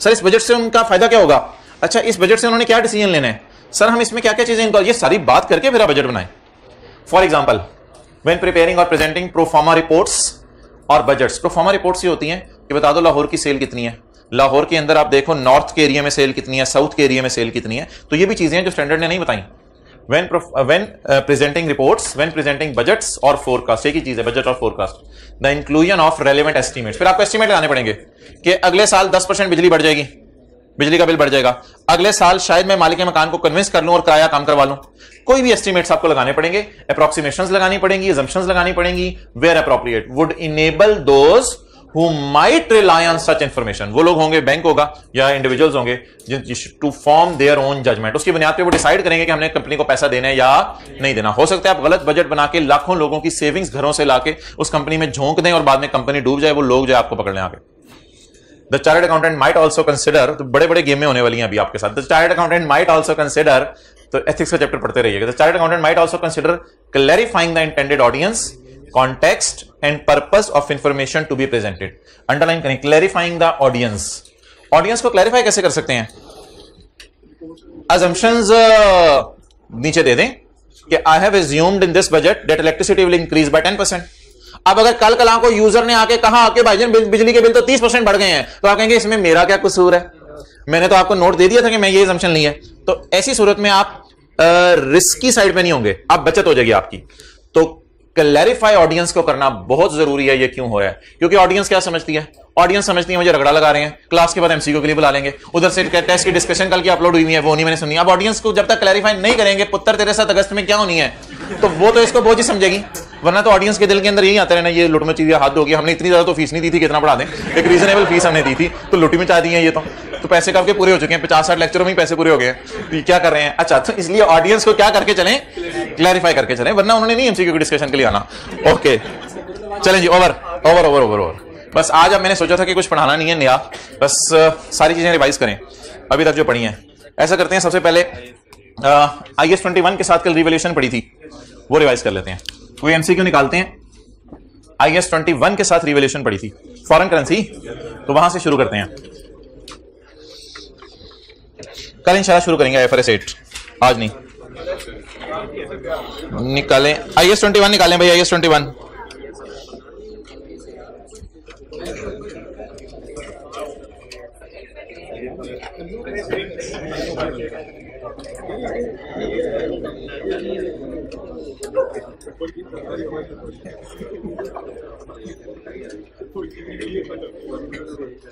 [SPEAKER 1] सर, इस बजट से उनका फायदा क्या होगा, अच्छा इस बजट से उन्होंने क्या डिसीजन लेना है सर, हम इसमें क्या क्या चीजें इनको, ये सारी बात करके मेरा बजट बनाए। फॉर एग्जाम्पल व्हेन प्रिपेयरिंग और प्रेजेंटिंग प्रोफार्मा रिपोर्ट्स और बजट्स, प्रोफार्मा रिपोर्ट्स ये होती हैं कि बता दो लाहौर की सेल कितनी है, लाहौर के अंदर आप देखो नॉर्थ के एरिया में सेल कितनी है, साउथ के एरिया में सेल कितनी है। तो ये भी चीजें हैं जो स्टैंडर्ड ने नहीं बताई। When presenting reports, when presenting budgets और फोरकास्ट, एक ही चीज है बजट और forecast. The inclusion of relevant estimates, फिर आपको एस्टिमेट लगाने पड़ेंगे कि अगले साल 10% बिजली बढ़ जाएगी, बिजली का बिल बढ़ जाएगा, अगले साल शायद मैं मालिक मकान को कन्विंस कर लूं और किराया कम करवा लूं। कोई भी एस्टिमेट्स आपको लगाने पड़ेंगे, अप्रोक्सीमेशंस लगानी पड़ेंगी, असम्पशंस लगानी पड़ेंगी, where appropriate would enable those who might rely on such information। वो लोग होंगे, बैंक होगा या इंडिविजुअल्स होंगे, to form their own judgement, उसकी बुनियाद पे वो डिसाइड करेंगे कि हमने कंपनी को पैसा देना है या नहीं देना। हो सकता है आप गलत बजट बना के लाखों लोगों की सेविंग्स घरों से लाके उस कंपनी में झोंक दें और बाद में कंपनी डूब जाए, वो लोग जो आपको पकड़ने आगे। The chartered accountant might also consider, तो बड़े बड़े गेमें होने वाली हैं अभी आपके साथ। The chartered accountant might also consider, तो एथिक्स का चैप्टर पढ़ते रहिएगा। The chartered accountant might also consider clarifying the intended audience, context and purpose of information to be presented। Underline करें, क्लैरिफाइंग द ऑडियंस। ऑडियंस को clarify कैसे कर सकते हैं? assumptions नीचे दे दें कि I have assumed in this budget that electricity will increase by 10%। अब अगर कल कल को यूजर ने आके कहा कि भाईजान बिजली के बिल तो 30% बढ़ गए हैं, तो आप कहेंगे इसमें मेरा क्या कसूर है, मैंने तो आपको नोट दे दिया था कि मैं ये assumption ली है। तो ऐसी सूरत में आप रिस्की साइड पे नहीं होंगे, आप बचत हो जाएगी आपकी। तो क्लैरिफाई ऑडियंस को करना बहुत जरूरी है। ये क्यों हो रहा है? क्योंकि ऑडियंस क्या समझती है? ऑडियंस समझती है मुझे रगड़ा लगा रहे हैं, क्लास के बाद एमसीक्यू के लिए बुला लेंगे, उधर से टेस्ट की डिस्कशन कल की अपलोड हुई है वो नहीं मैंने सुनी। अब ऑडियंस को जब तक क्लैरिफाई नहीं करेंगे पुत्र तेरे साथ अगस्त में क्या होनी है, तो वो तो इसको बोझ ही समझेगी। वरना तो ऑडियंस के दिल के अंदर यही आता है ना, ये लुट मची दिया, हाथ होगी, हमने इतनी ज्यादा तो फीस नहीं दी थी, कितना बढ़ा दें, एक रीजनेबल फीस हमने दी थी तो लुटी में चाह दी है ये तो पैसे कब के पूरे हो चुके हैं, 50-60 लेक्चरों में ही पैसे पूरे हो गए, तो क्या कर रहे हैं। अच्छा, तो इसलिए ऑडियंस को क्या करके चलें, क्लैरिफाई करके चलें, वरना उन्होंने नहीं एमसीक्यू की डिस्कशन के लिए आना। ओके चलें जी, over over over over over. बस आज अब मैंने सोचा था कि कुछ पढ़ाना नहीं है नया, बस सारी चीजें रिवाइज करें अभी तक जो पढ़ी हैं। ऐसा करते हैं, सबसे पहले IS 21 के साथ कल रिवोल्यूशन पढ़ी थी वो रिवाइज कर लेते हैं। कोई एमसीक्यू निकालते हैं, IS 21 के साथ रिवोल्यूशन पढ़ी थी, फॉरेन करेंसी, तो वहां से शुरू करते हैं। कल इंशाल्लाह शुरू करेंगे IFRS 8, आज नहीं। निकालें IS 21, निकालें भाई IS 21।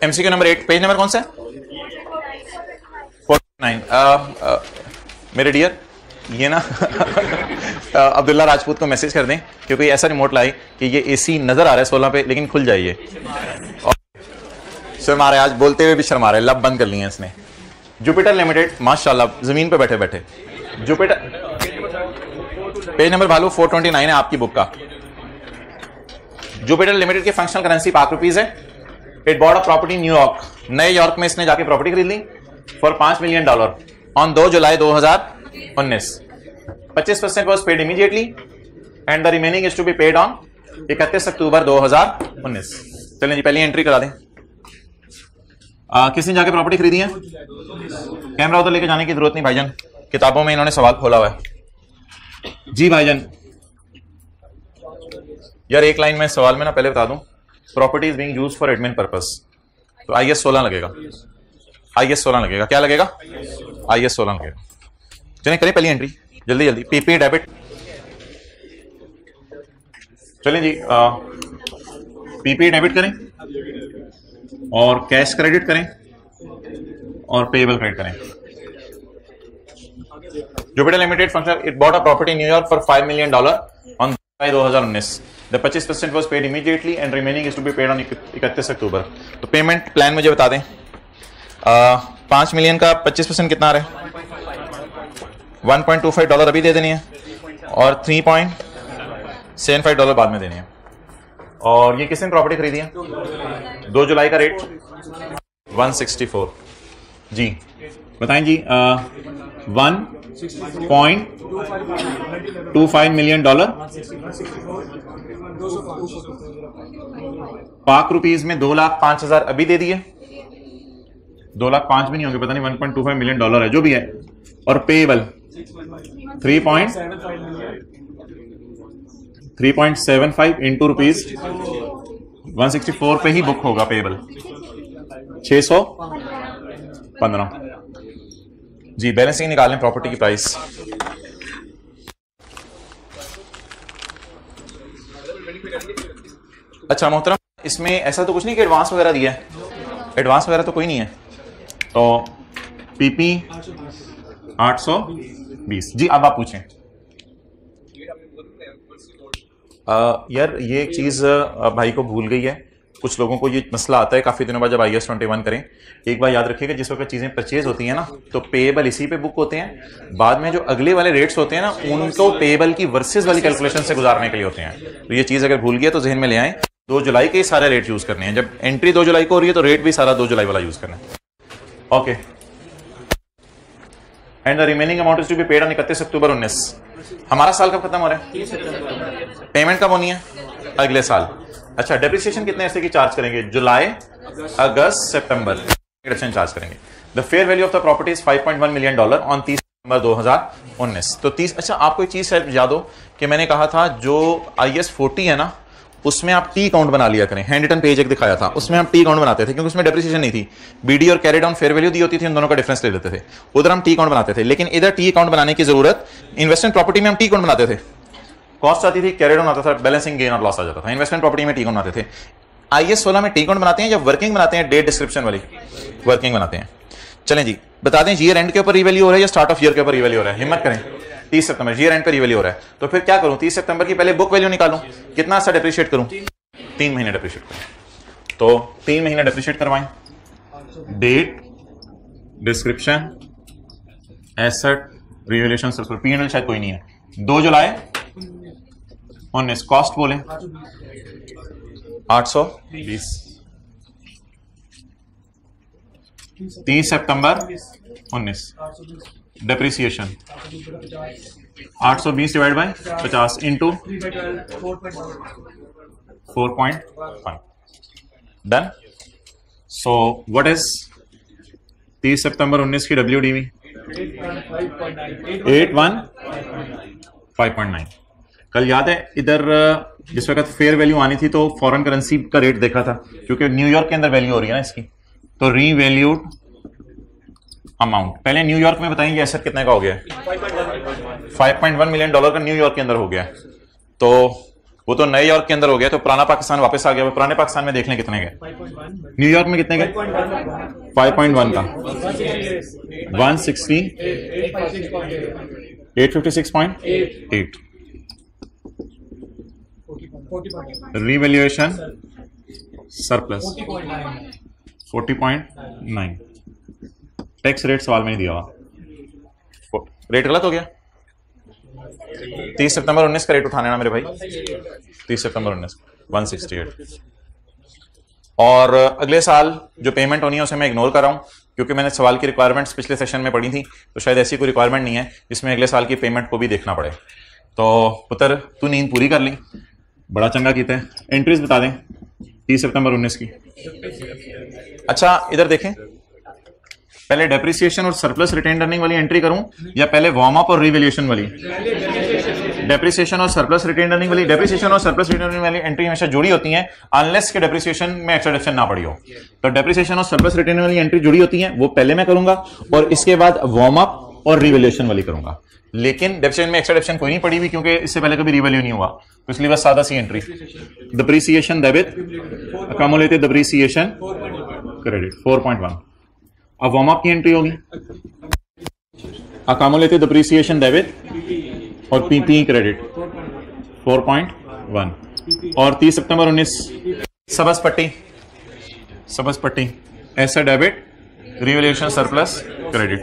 [SPEAKER 1] MCQ number 8, page number कौन सा है? 49। मेरे डियर ये ना अब्दुल्ला राजपूत को मैसेज कर दें कि कोई ऐसा रिमोट लाए कि ये एसी नजर आ रहा है 16 पे लेकिन खुल जाइए। शर्मा रहा है, आज बोलते हुए भी शर्मा रहा है, लब बंद कर लिए इसने। जुपिटर लिमिटेड, माशाल्लाह जमीन पे बैठे बैठे, जुपिटर, पेज नंबर भालू 429 है आपकी बुक का। जुपिटर लिमिटेड की फंक्शनल करेंसी पाक रुपीज है। It bought a property New York, नए यॉर्क में इसने जाके प्रॉपर्टी खरीद ली for $5 million on 2 July 2019। 25% was paid immediately and the remaining is to be paid on 31 October 2019। चलें जी पहली एंट्री करा दें। किसने जाके प्रॉपर्टी खरीदी है? कैमरा उधर लेके जाने की जरूरत नहीं भाईजान, किताबों में इन्होंने सवाल खोला हुआ है जी भाईजान। यार एक लाइन में सवाल में ना पहले बता दूं, property is being used for admin purpose, तो IS 16 लगेगा, IS 16 लगेगा। क्या लगेगा? IS 16 लगेगा। चलिए करें पहली एंट्री जल्दी जल्दी। PP डेबिट, चलें जी PP डेबिट करें और कैश क्रेडिट करें और पेएबल क्रेडिट करें। Jupiter limited function, it bought a property in New York for $5 million on 2019। The 25% was paid immediately and remaining is to be paid on 31 अक्टूबर। तो payment plan मुझे बता दें। 5 million का 25% कितना आ रहा है? $1.25 अभी दे देनी है और $3.75 बाद में देनी है। और ये किसने प्रॉपर्टी खरीदी है? 2 जुलाई का रेट 164 जी, बताएं जी। $1.25 मिलियन पाक रुपीज में 2,05,000 अभी दे दिए, 2,05,000 भी नहीं होंगे, पता नहीं 1.25 मिलियन डॉलर है जो भी है। और पेएबल 3.75 इंटू रुपीज 164 पे ही बुक होगा पेएबल 615 जी। बैलेंसिंग निकालें प्रॉपर्टी की प्राइस। अच्छा मोहतरम, इसमें ऐसा तो कुछ नहीं कि एडवांस वगैरह दिया है, एडवांस वगैरह तो कोई नहीं है। तो PP 820 जी। अब आप पूछें। यार ये एक चीज भाई को भूल गई है, कुछ लोगों को ये मसला आता है काफी दिनों बाद जब IS 21 करें। एक बार याद रखिएगा, जिस वक्त चीजें परचेज होती हैं ना तो पेएबल इसी पे बुक होते हैं, बाद में जो अगले वाले रेट्स होते हैं ना उनको पेएबल की वर्सेस वाली कैलकुलेशन से गुजारने के लिए होते हैं। तो ये चीज अगर भूल गया तो जहन में ले आए, 2 जुलाई के सारे रेट यूज करने हैं। जब एंट्री 2 जुलाई को हो रही है तो रेट भी सारा 2 जुलाई वाला यूज करना है। Okay, and the remaining amount is to be paid on 31 October 19। हमारा साल कब खत्म हो रहा है? पेमेंट कब होनी है? अगले साल। अच्छा, डेप्रिसिएशन कितने ऐसे की चार्ज करेंगे? जुलाई, अगस्त, सितंबर डिडक्शन चार्ज करेंगे। The fair value of the property is $5.1 million on 30 सितंबर 2019। तो 30, अच्छा आपको एक चीज याद हो कि मैंने कहा था जो IS 40 है ना उसमें आप T अकाउंट बना लिया करें। हैंड रिटन पेज एक दिखाया था, उसमें हम T अकाउंट बनाते थे क्योंकि उसमें डेप्रिसिएशन नहीं थी। BD और कैरी डाउन फेयर वैल्यू दी होती थी, उन दोनों का डिफरेंस ले लेते थे, उधर हम T अकाउंट बनाते थे। लेकिन इधर T अकाउंट बनाने की जरूरत, इन्वेस्टमेंट प्रॉपर्टी में हम T अकाउंट बनाते थे, कॉस्ट आती थी, कैरी डाउन आता था, बैलेंसिंग गेन और लॉस आ जाता था। इन्वेस्टमेंट प्रॉपर्टी में T अकाउंट बनाते थे। IS 16 में T अकाउंट बनाते हैं या वर्किंग बनाते हैं? डेट डिस्क्रिप्शन वाली वर्किंग बनाते हैं। चलें जी, बता दें ईयर एंड के ऊपर रिवैल्यू हो रहा है या स्टार्ट ऑफ ईयर के ऊपर रिवैल्यू हो रहा है? हिम्मत करें। 30 सितंबर ईयर एंड पे रिवैल्यू हो रहा है, तो फिर क्या करूं? 30 सितंबर की पहले बुक वैल्यू निकालूं, कितना सा डेप्रिशिएट करूं? 3 महीने डेप्रिशिएट करें, तो 3 महीने डेप्रिशिएट करवाएं। Date description asset revaluation P&L शायद कोई नहीं है। 2 जुलाई 19 कॉस्ट बोले 820। 30 सितंबर 19 depreciation 820 divide by 50 into 4.5 done. So what is 30 सितंबर 19 की WDV? 815.9। कल याद है इधर जिस वक्त फेयर वैल्यू आनी थी तो फॉरेन करेंसी का रेट देखा था, क्योंकि न्यूयॉर्क के अंदर वैल्यू हो रही है ना इसकी, तो रीवैल्यूड अमाउंट पहले न्यूयॉर्क में बताएंगे एसेट कितने का हो गया? $5.1 मिलियन का न्यूयॉर्क के अंदर हो गया। तो वो तो नए यॉर्क के अंदर हो गया, तो पुराना पाकिस्तान वापस आ गया। पुराने पाकिस्तान में देख लें कितने गए, न्यूयॉर्क में कितने गए? 5.1 का 160 856.8 रिवैल्यूएशन सरप्लस 40.9। टैक्स रेट सवाल में नहीं दिया हुआ, रेट गलत हो गया। 30 सितंबर 19 का रेट उठाने ना मेरे भाई, 30 सितंबर 19 168। और अगले साल जो पेमेंट होनी है उसे मैं इग्नोर कर रहा हूं, क्योंकि मैंने सवाल की रिक्वायरमेंट्स पिछले सेशन में पढ़ी थी, तो शायद ऐसी कोई रिक्वायरमेंट नहीं है जिसमें अगले साल की पेमेंट को भी देखना पड़े। तो पुत्र तू नींद पूरी कर ली, बड़ा चंगा कीता है। एंट्रीज बता दें 30 सितंबर 19 की। अच्छा इधर देखें, पहले डेप्रिसिएशन और सरप्लस रिटेन अर्निंग वाली एंट्री करूं या पहले वार्म अप और रिवैल्यूएशन वाली? डेप्रिसिएशन और सरप्लस रिटेन अर्निंग वाली। डेप्रिसिएशन और सरप्लस रिटेन अर्निंग वाली एंट्री हमेशा जुड़ी होती हैं अनलेस के डेप्रिसिएशन में एक्स्ट्रा डिडक्शन ना पड़ी हो। तो डेप्रिसिएशन और सरप्लस रिटेन वाली एंट्री जुड़ी होती है, वो पहले मैं करूंगा और इसके बाद वार्म अप और रिवैल्यूएशन वाली करूंगा। लेकिन डेप्रिसिएशन में एक्स्ट्रा डिडक्शन कोई नहीं पड़ी हुई, क्योंकि इससे पहले कभी रिवैल्यू नहीं हुआ, तो इसलिए बस सादा सी entry. Depreciation debit, accumulated depreciation credit 4.1। अब वार्म अप की एंट्री होगी, अकम्युलेटेड डेप्रिसिएशन डेबिट और पीपी क्रेडिट 4.1। और 30 सितंबर 19 सबस पट्टी ऐसा डेबिट रिवैल्यूएशन सरप्लस क्रेडिट।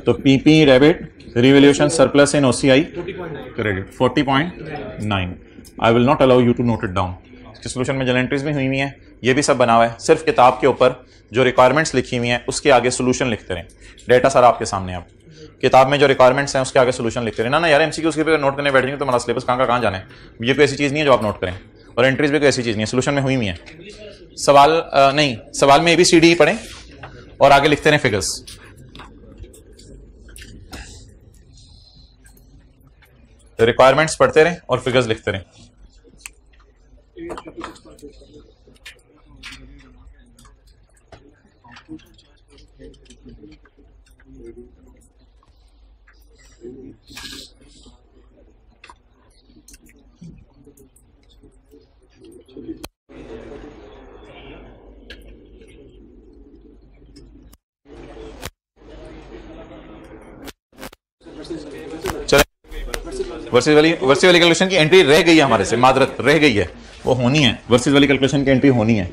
[SPEAKER 1] तो PP debit revaluation surplus in OCI credit 40.9। I will not allow you to note it down. इसके सोल्यूशन में जल एंट्रीज भी हुई है, ये भी सब बना हुआ है। सिर्फ किताब के ऊपर जो रिक्वायरमेंट्स लिखी हुई हैं उसके आगे सोल्यूशन लिखते रहें। डेटा सारा आपके सामने है, आप किताब में जो रिक्वायरमेंट्स हैं उसके आगे सोल्यूशन लिखते रहे ना यार। एमसीक्यू उसके पे नोट करने बैठेंगे तो हमारा सिलेबस कहाँ जाने। ये कोई ऐसी चीज़ नहीं है जो आप नोट करें, और एंट्रीज भी कोई ऐसी चीज़ नहीं है, सोल्यूशन में हुई है। सवाल नहीं, सवाल में ABCD पढ़ें और आगे लिखते रहें फिगर्स। रिक्वायरमेंट्स पढ़ते रहें और फिगर्स लिखते रहें। वर्सेस वाली कैलकुलेशन की एंट्री रह गई है हमारे से, मादरत रह गई है, वो होनी है। वर्सेस वाली कैलकुलेशन की एंट्री होनी है।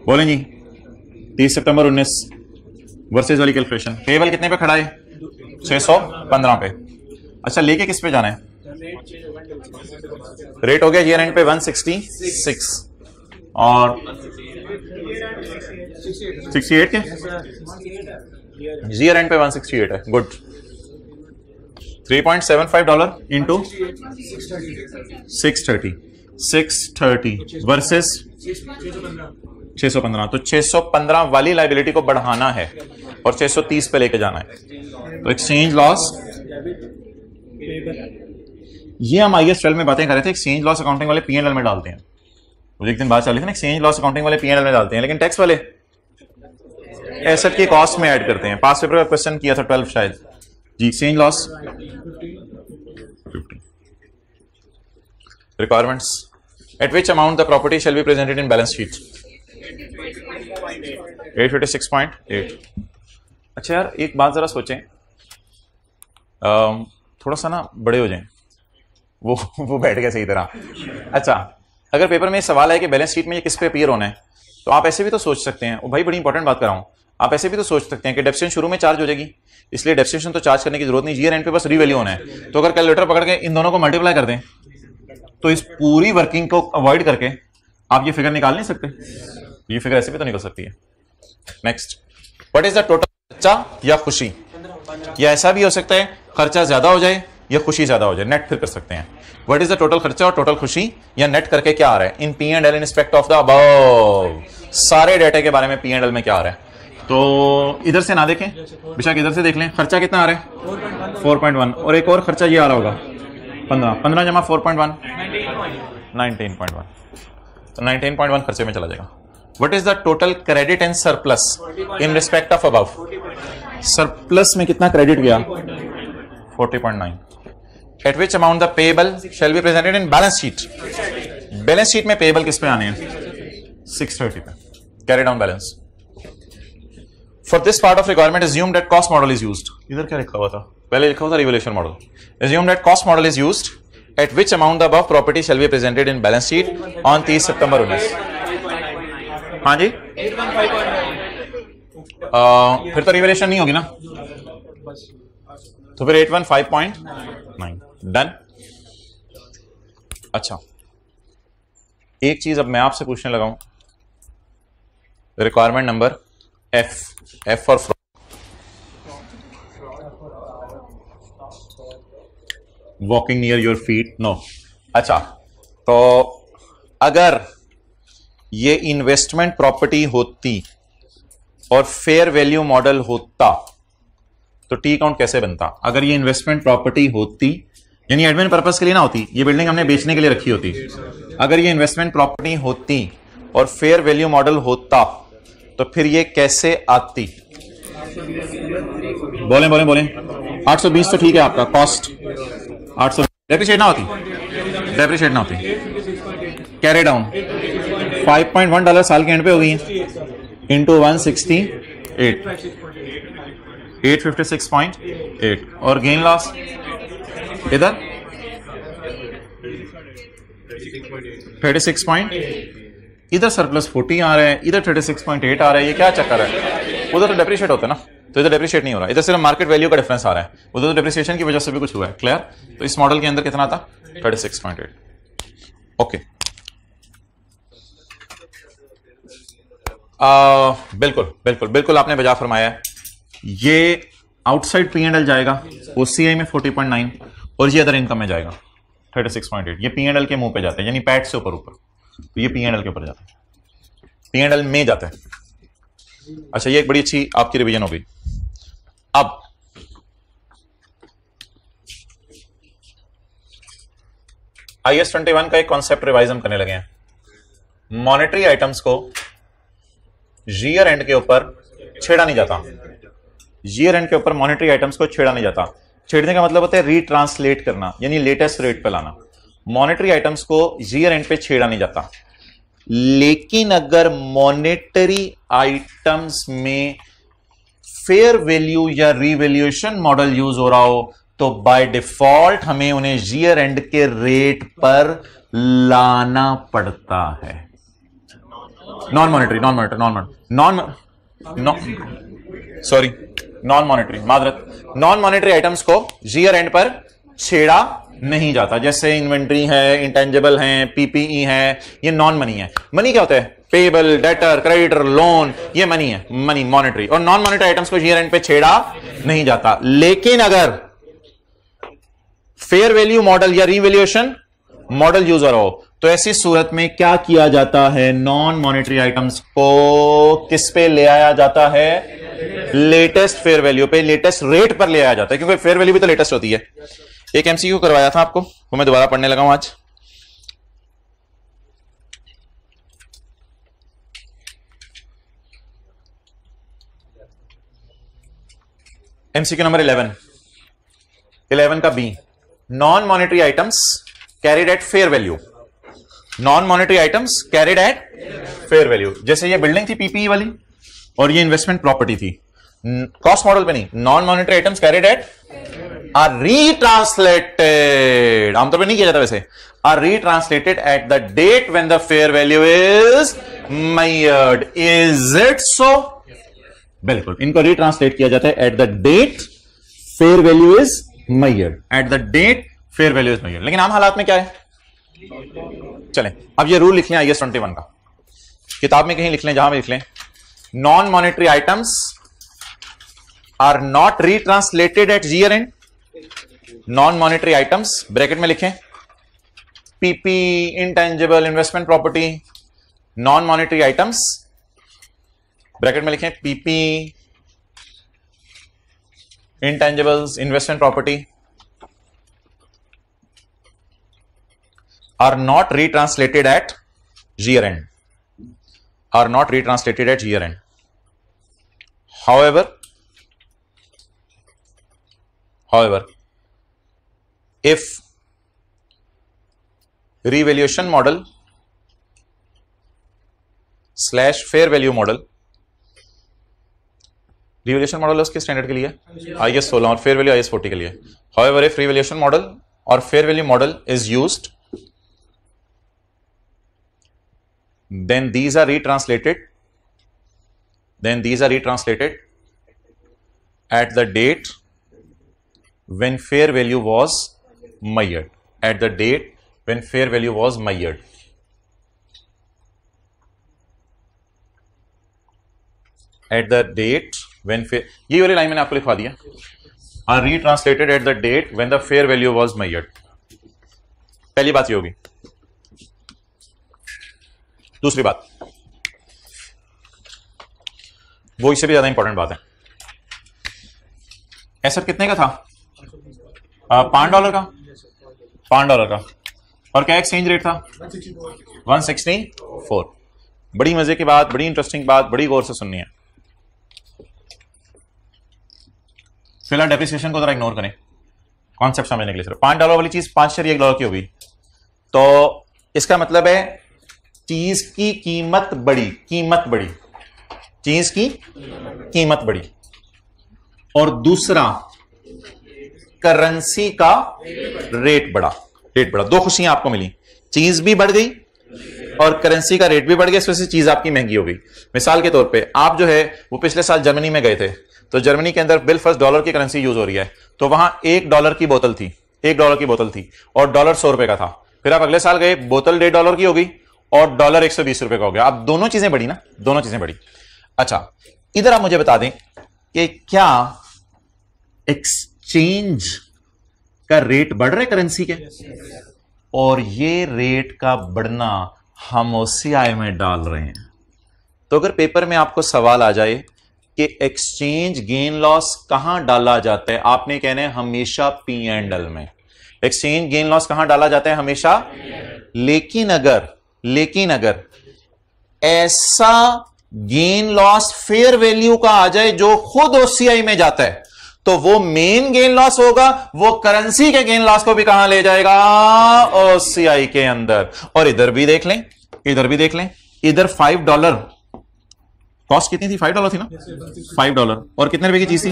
[SPEAKER 1] बोलें जी 30 सितंबर 19 वर्सेस वाली कैलकुलेशन। पेबल कितने पे खड़ा है? 615 पे। अच्छा लेके किस पे जाना है? रेट हो गया ईयर एंड पे 166 और 68 के ईयर एंड पे 168 है। गुड। $3.75 into 630 versus 615। तो 615 वाली लाइबिलिटी को बढ़ाना है और 630 पे लेके जाना है। तो एक्सचेंज लॉस, ये हम IAS 12 में बातें कर रहे थे। एक्सचेंज लॉस अकाउंटिंग वाले P&L में डालते हैं। मुझे एक दिन बात चल रही थी ना, एक्सचेंज लॉस अकाउंटिंग वाले P&L में डालते हैं, लेकिन टैक्स वाले एसेट की कॉस्ट में ऐड करते हैं। पास पेपर का क्वेश्चन किया था 12 शायद जी। Exchange loss 50 requirements at which amount the property shall be presented in balance sheet 856.8। अच्छा यार एक बात जरा सोचें, थोड़ा सा ना बड़े हो जाएं, वो बैठ गया सही तरह। अच्छा अगर पेपर में सवाल है कि बैलेंस शीट में ये किस पे अपीयर होना है, तो आप ऐसे भी तो सोच सकते हैं। भाई बड़ी इंपॉर्टेंट बात कर रहा हूं, आप ऐसे भी तो सोच सकते हैं कि डेप्रिसिएशन शुरू में चार्ज हो जाएगी, इसलिए डेप्रिसिएशन तो चार्ज करने की जरूरत नहीं, ईयर एंड पे बस रीवैल्यू होना है। तो अगर कैलकुलेटर पकड़ के इन दोनों को मल्टीप्लाई कर दें तो इस पूरी वर्किंग को अवॉइड करके आप ये फिगर निकाल नहीं सकते। ये फिगर ऐसे भी तो निकल सकती है। Next, what is the total खर्चा या खुशी? या ऐसा भी हो सकता है खर्चा ज्यादा हो जाए या खुशी ज्यादा हो जाए, नेट फिर कर सकते हैं। व्हाट इज द टोटल खर्चा और टोटल खुशी, या नेट करके क्या आ रहा है इन P&L in respect of the above. सारे डेटा के बारे में P&L में क्या आ रहा है। तो इधर से ना देखें, बेशक इधर से देख लें। खर्चा कितना आ रहा है? 4.1। और एक और खर्चा ये आ रहा होगा 15 जमा 4.1 19.1। तो 19.1 खर्चे में चला जाएगा। What is the total credit and surplus in respect of above? Surplus में कितना क्रेडिट गया? 40.9। Eight which amount the payable shell be presented in balance sheet? Balance sheet में पेएबल किस पे आने हैं? 630 पे। Carry down balance. For this part of requirement assume that cost model is used। इधर क्या लिखा हुआ था? पहले लिखा हुआ था revaluation model. assume that cost model is used at which amount the above property shall be presented in balance sheet on 30 सितंबर 19। हाँ जी फिर तो रिवेलेशन नहीं होगी ना, तो फिर 815.9 डन। अच्छा, एक चीज अब मैं आपसे पूछने लगा हूं, requirement number F for fraud. Walking near your feet, no. अच्छा, तो अगर ये इन्वेस्टमेंट प्रॉपर्टी होती और फेयर वैल्यू मॉडल होता तो टी काउंट कैसे बनता? अगर ये इन्वेस्टमेंट प्रॉपर्टी होती, यानी एडमिन पर्पस के लिए ना होती, ये बिल्डिंग हमने बेचने के लिए रखी होती, अगर ये इन्वेस्टमेंट प्रॉपर्टी होती और फेयर वैल्यू मॉडल होता तो फिर ये कैसे आती? बोले 820 तो ठीक है आपका कॉस्ट, 800 डेप्रिशिएट ना होती, कैरी डाउन $5.1 साल के एंड पे हो गई है, इंटू 168, 856.8, और गेन लॉस इधर 36 पॉइंट, इधर सरप्लस 40 आ रहा है, इधर 36.8 आ रहा है, ये क्या चक्कर है? उधर तो डेप्रिशिएट होता है ना, तो इधर डेप्रिशिएट नहीं हो रहा, इधर सिर्फ मार्केट वैल्यू का डिफरेंस आ रहा है, उधर तो डेप्रिसिएशन की वजह से भी कुछ हुआ है। क्लियर? तो इस मॉडल के अंदर कितना था? 36.8। ओके, बिल्कुल आपने बजा फरमाया है। ये आउटसाइड P&L जाएगा, OCI में 40.9, और ये अदर इनकम में जाएगा 36.8। ये P&L के मुंह पे जाता है, यानी पैट से ऊपर, तो ये P&L के ऊपर जाता है, P&L में जाता है। अच्छा, ये एक बड़ी अच्छी आपकी रिवीजन हो गई। अब IAS 21 का एक कॉन्सेप्ट रिवाइज हम करने लगे हैं। मॉनेटरी आइटम्स को ईयर एंड के ऊपर छेड़ा नहीं जाता, ईयर एंड के ऊपर मॉनेटरी आइटम्स को छेड़ा नहीं जाता। छेड़ने का मतलब होता है रीट्रांसलेट करना, यानी लेटेस्ट रेट पे लाना। मॉनेटरी आइटम्स को ईयर एंड पे छेड़ा नहीं जाता। लेकिन अगर मॉनेटरी आइटम्स में फेयर वैल्यू या रिवैल्यूएशन मॉडल यूज हो रहा हो तो बाय डिफॉल्ट हमें उन्हें ईयर एंड के रेट पर लाना पड़ता है। Non monetary non monetary items को ईयर एंड पर छेड़ा नहीं जाता। जैसे इन्वेंट्री है, इंटेंजिबल है, पीपीई है, ये नॉन मनी है। मनी क्या होता है? पेबल, डेटर, क्रेडिटर, लोन, ये मनी है, मनी मॉनेटरी। और नॉन मॉनेटरी आइटम्स को ईयर एंड पे छेड़ा नहीं जाता। लेकिन अगर फेयर वैल्यू मॉडल या रिवैल्यूएशन मॉडल यूज हो रहा हो तो ऐसी सूरत में क्या किया जाता है? नॉन मॉनेटरी आइटम्स को किस पे ले आया जाता है? लेटेस्ट फेयर वैल्यू पे, लेटेस्ट रेट पर ले आया जाता है, क्योंकि फेयर वैल्यू भी तो लेटेस्ट होती है। एक एमसीक्यू करवाया था आपको, वो मैं दोबारा पढ़ने लगा हूं आज। एमसीक्यू नंबर 11 का B, non monetary items carried at fair value. Non monetary items carried at fair value. जैसे ये बिल्डिंग थी पीपीई वाली और ये इन्वेस्टमेंट प्रॉपर्टी थी, कॉस्ट मॉडल पे नहीं। Non monetary items carried at are retranslated, आमतौर पे नहीं किया जाता वैसे, are retranslated at the date when the fair value is measured. Is it so? बिल्कुल, इनको रीट्रांसलेट किया जाता है at the date fair value is measured, at the date fair value is measured. लेकिन आम हालात में क्या है? चलें अब ये रूल लिख लें IAS 21 का, किताब में कहीं लिख लें, जहां भी लिख लें। Non monetary items are not retranslated at year end. Non monetary items bracket में लिखें, PP, intangible, investment property. Non monetary items bracket में लिखें, PP, intangibles, investment property are not retranslated at year end, are not retranslated at year end. However, if revaluation model slash fair value model, revaluation model उसके standard के लिए IAS 16 और fair value IAS 40 के लिए। However, if revaluation model or fair value model is used, then these are retranslated then these are retranslated at the date when fair value was measured, at the date when fair value was measured. At the date when fair, ये वाली line मैंने आपको लिखवा दिया, are retranslated at the date when the fair value was measured. पहली बात ये होगी. दूसरी बात, वो इससे भी ज्यादा इंपॉर्टेंट बात है, एसेट कितने का था? $5 का, $5 का, और क्या एक्सचेंज रेट था? 164. बड़ी मजे की बात, बड़ी इंटरेस्टिंग बात, बड़ी गौर से सुननी है. फिलहाल डेप्रिसिएशन को जरा इग्नोर करें, कॉन्सेप्ट समझने के लिए. सिर्फ $5 वाली चीज 5 शेयर $1 की होगी, तो इसका मतलब है चीज की कीमत बढ़ी, चीज की कीमत बढ़ी, और दूसरा करेंसी का रेट बढ़ा. दो खुशियां आपको मिली, चीज भी बढ़ गई और करेंसी का रेट भी बढ़ गया, इस वजह से चीज आपकी महंगी हो गई. मिसाल के तौर पे आप जो है वो पिछले साल जर्मनी में गए थे, तो जर्मनी के अंदर बिलफर्ज डॉलर की करेंसी यूज हो रही है, तो वहां $1 की बोतल थी, $1 और डॉलर $100 का था. फिर आप अगले साल गए, बोतल $1.5 की होगी और डॉलर $120 का हो गया. अब दोनों चीजें बढ़ी ना, दोनों चीजें बढ़ी. अच्छा, इधर आप मुझे बता दें कि क्या एक्सचेंज का रेट बढ़ रहा है करेंसी के, और ये रेट का बढ़ना हम OCI में डाल रहे हैं. तो अगर पेपर में आपको सवाल आ जाए कि एक्सचेंज गेन लॉस कहां डाला जाता है, आपने कहना है हमेशा P&L में. एक्सचेंज गेन लॉस कहां डाला जाता है? हमेशा. लेकिन अगर ऐसा गेन लॉस फेयर वैल्यू का आ जाए जो खुद OCI में जाता है, तो वो मेन गेन लॉस होगा, वो करेंसी के गेन लॉस को भी कहां ले जाएगा? OCI के अंदर. और इधर भी देख लें, इधर $5 कॉस्ट कितनी थी? $5 थी ना, $5. और कितने रुपए की चीज थी?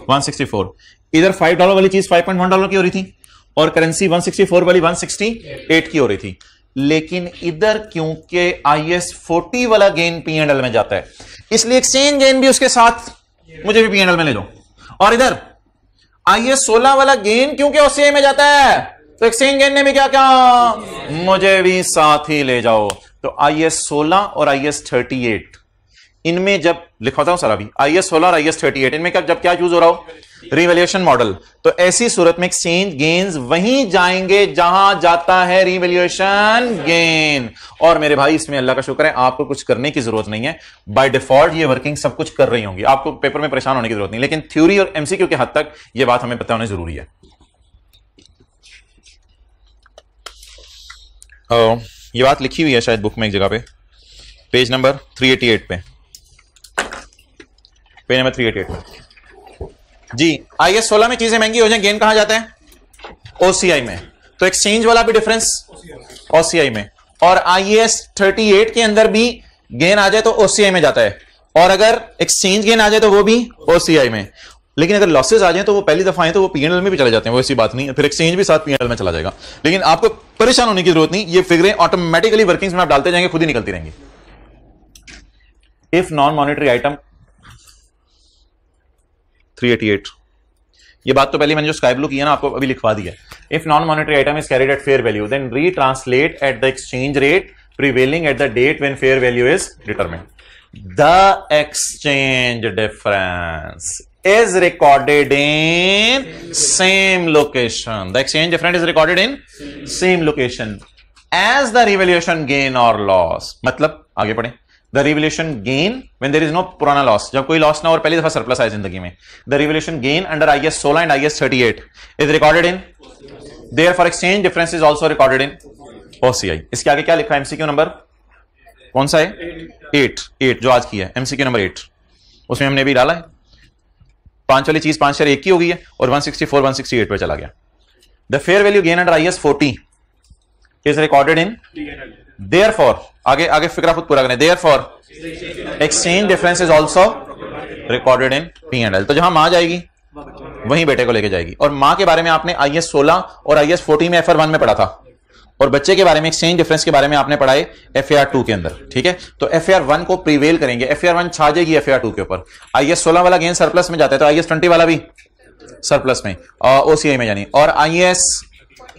[SPEAKER 1] 164. इधर $5 वाली चीज $5.1 की हो रही थी, और करेंसी 164 वाली 168 की हो रही थी. लेकिन इधर क्योंकि IS 40 वाला गेन P&L में जाता है, इसलिए एक्सचेंज गेन भी उसके साथ मुझे भी P&L में ले जाओ. और इधर IS 16 वाला गेन क्योंकि OCI में जाता है, तो एक्सचेंज गेन ने भी क्या कहा? मुझे भी साथ ही ले जाओ. तो IS 16 और IS 38, इनमें जब लिखवाता हूं सारा भी, IS 16 और IS 38, इनमें जब क्या यूज हो रहा हो? Revaluation model. तो ऐसी सूरत में एक्सचेंज गेन्स वहीं जाएंगे जहां जाता है रिवैल्यूएशन गेन. और मेरे भाई, इसमें अल्लाह का शुक्र है, आपको कुछ करने की जरूरत नहीं है, बाय डिफॉल्ट ये वर्किंग सब कुछ कर रही होंगी, आपको पेपर में परेशान होने की जरूरत नहीं. लेकिन थ्योरी और MCQ के हद तक यह बात हमें पता होना जरूरी है. ये बात लिखी हुई है शायद बुक में एक जगह पे, पेज नंबर 388 पे, पेज नंबर 388 पे जी. IS 16 में चीजें महंगी हो जाए, गेन कहां जाता है? OCI में. तो एक्सचेंज वाला भी डिफरेंस OCI में, और IS 38 के अंदर भी गेन आ जाए तो OCI में जाता है, और अगर एक्सचेंज गेन आ जाए तो वो भी OCI में. लेकिन अगर लॉसेस आ जाए तो वो पहली दफा आए तो वो P&L में भी चले जाते हैं, वो ऐसी बात नहीं है, फिर एक्सचेंज भी साथ P&L में चला जाएगा. लेकिन आपको परेशान होने की जरूरत नहीं, ये फिगरें ऑटोमेटिकली वर्किंग्स में आप डालते जाएंगे, खुद ही निकलती रहेंगी. इफ नॉन मॉनेटरी आइटम 388, ये बात तो पहले मैंने जो स्काई ब्लू किया ना, आपको अभी लिखवा दिया. If non monetary item is carried at fair value, then retranslate at the exchange rate prevailing at the date when fair value is determined. The exchange difference is recorded in same location. The exchange difference is recorded in same location as the revaluation gain or loss. मतलब आगे पढ़ें. The revaluation gain when there is no पुराना loss, जब कोई loss ना और पहली दफा surplus आए जिंदगी में. The revaluation gain under IS 16 and IS 38 is recorded in. Therefore exchange difference is also recorded in OCI. इसके आगे क्या लिखा है? MCQ नंबर कौन सा है? 8 जो आज की है, MCQ नंबर 8. उसमें हमने भी डाला है 5 वाली चीज 5 शेयर 1 की हो गई है, और 164 168 पे चला गया. The fair value gain under IS 40 is recorded in. Therefore आगे फिक्रा खुद पूरा करें. Therefore exchange difference is also recorded in P&L. तो जहां मां जाएगी वहीं बेटे को लेके जाएगी. और मां के बारे में आपने IS 16 और IS 40 में FR1 में पढ़ा था. और बच्चे के बारे में एक्सचेंज डिफरेंस के बारे में आपने पढ़ाए FAR 2 के अंदर, ठीक है। तो FAR 1 को प्रीवेल करेंगे, FAR 1 छा जाएगी FAR 2 के ऊपर। IAS 16 वाला गेन सरप्लस में जाता है तो IAS 20 वाला भी सरप्लस में और OCI में जानी, और IAS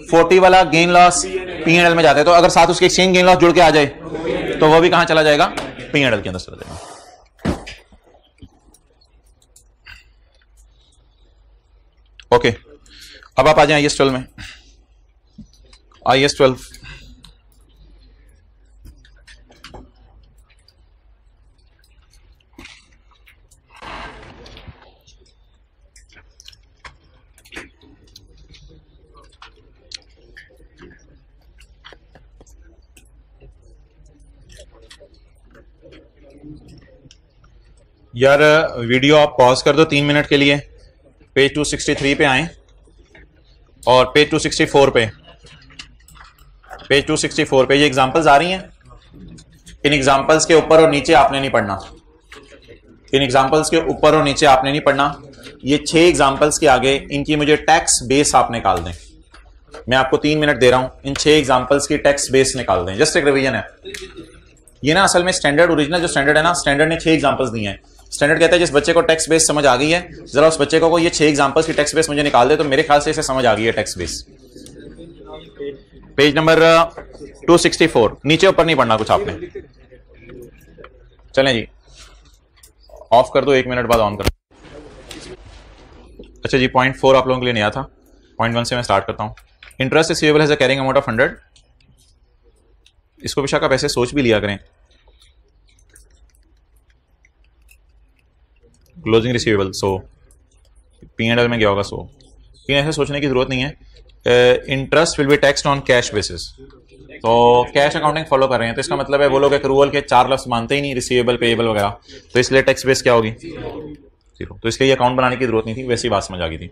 [SPEAKER 1] 40 वाला गेन लॉस P&L में जाता है। तो अगर साथ उसके एक्सचेंज गेन लॉस जुड़ के आ जाए तो वो भी कहां चला जाएगा, P&L के अंदर चला जाएगा। ओके, अब आप आ जाए IAS 12 में। IAS 12 यार वीडियो आप पॉज कर दो 3 मिनट के लिए, पेज 263 पे आए और पेज 264 पे, पेज 264 पे ये एग्जांपल्स आ रही हैं। इन एग्जांपल्स के ऊपर और नीचे आपने नहीं पढ़ना, इन एग्जांपल्स के ऊपर और नीचे आपने नहीं पढ़ना। ये 6 एग्जांपल्स के आगे इनकी मुझे टैक्स बेस आप निकाल दें। मैं आपको 3 मिनट दे रहा हूं, इन 6 एग्जांपल्स की टैक्स बेस निकाल दें। जस्ट एक रिवीजन है ये ना, असल में स्टैंडर्ड ओरिजिनल जो स्टैंडर्ड है ना, स्टैंडर्ड ने 6 एग्जांपल्स दिए हैं। स्टैंडर्ड कहता है जिस बच्चे को टैक्स बेस समझ आ गई है, जरा उस बच्चे को ये 6 एग्जांपल्स की टैक्स बेस मुझे निकाल दे, तो मेरे ख्याल से इसे समझ आ गई है टैक्स बेस। पेज नंबर 264, नीचे ऊपर नहीं पढ़ना कुछ आपने। चलें जी, ऑफ कर दो, 1 मिनट बाद ऑन कर। अच्छा जी, पॉइंट 4 आप लोगों के लिए नया था, पॉइंट 1 से मैं स्टार्ट करता हूं। Interest receivable has a carrying amount of 100। इसको विशाखा पैसे सोच भी लिया करें। क्लोजिंग रिसीवेबल 100, P&L में गया होगा 100। लेकिन ऐसे सोचने की जरूरत नहीं है। Interest will be taxed on cash basis, तो कैश अकाउंटिंग फॉलो कर रहे हैं, तो इसका मतलब है वो लोग एक्रूवल के 4 लफ्ज मानते ही नहीं, रिसीवेबल पेएबल वगैरह, तो इसलिए टैक्स बेस क्या होगी, 0। तो इसलिए अकाउंट बनाने की जरूरत नहीं थी, वैसी बात समझ आ गई थी।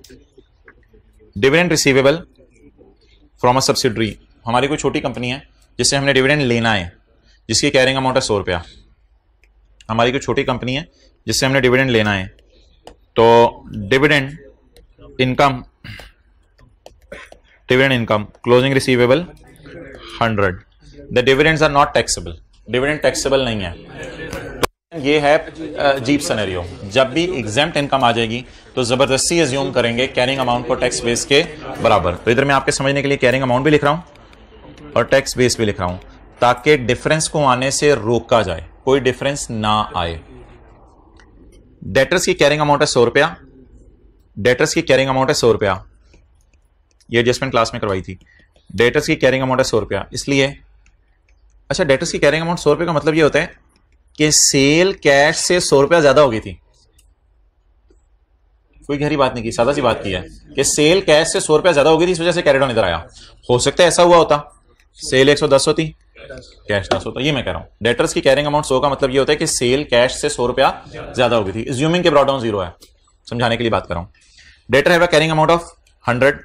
[SPEAKER 1] Dividend receivable from a subsidiary, हमारी कोई छोटी कंपनी है जिससे हमने डिविडेंड लेना है, जिसकी कैरिंग अमाउंट है 100 रुपया। हमारी कोई छोटी कंपनी है जिससे हमने डिविडेंड लेना है, तो dividend income, dividend income closing receivable 100। The dividends are not taxable, dividend taxable नहीं है। ये है जीप सिनेरियो, जब भी एग्जेम्प्ट इनकम आ जाएगी तो जबरदस्ती अज्यूम करेंगे कैरिंग अमाउंट को टैक्स बेस के बराबर। तो इधर मैं आपके समझने के लिए कैरिंग अमाउंट भी लिख रहा हूं और टैक्स बेस भी लिख रहा हूं, ताकि डिफरेंस को आने से रोका जाए, कोई डिफरेंस ना आए। डेटर्स की कैरिंग अमाउंट है 100 रुपया, डेटर्स की कैरिंग अमाउंट है 100 रुपया, ये एडजस्टमेंट क्लास में करवाई थी। डेटर्स की कैरिंग अमाउंट है 100 रुपया, इसलिए अच्छा, डेटर्स की कैरिंग अमाउंट 100 रुपये का मतलब ये होता है कि सेल कैश से 100 रुपया ज्यादा हो गई थी। कोई गहरी बात नहीं की, सादा सी बात की है कि सेल कैश से 100 रुपया ज्यादा हो गई थी, इस वजह से कैरी डाउन इधर आया। हो सकता है ऐसा हुआ होता, सेल 110 होती, कैश 10 होता। ये मैं कह रहा हूं, डेटर्स की कैरिंग अमाउंट 100 का मतलब ये होता है कि सेल कैश से 100 रुपया ज्यादा हो गई थी, अज्यूमिंग के ब्रॉट डाउन 0 है, समझाने के लिए बात कर रहा हूं। Debtor have a carrying amount of 100।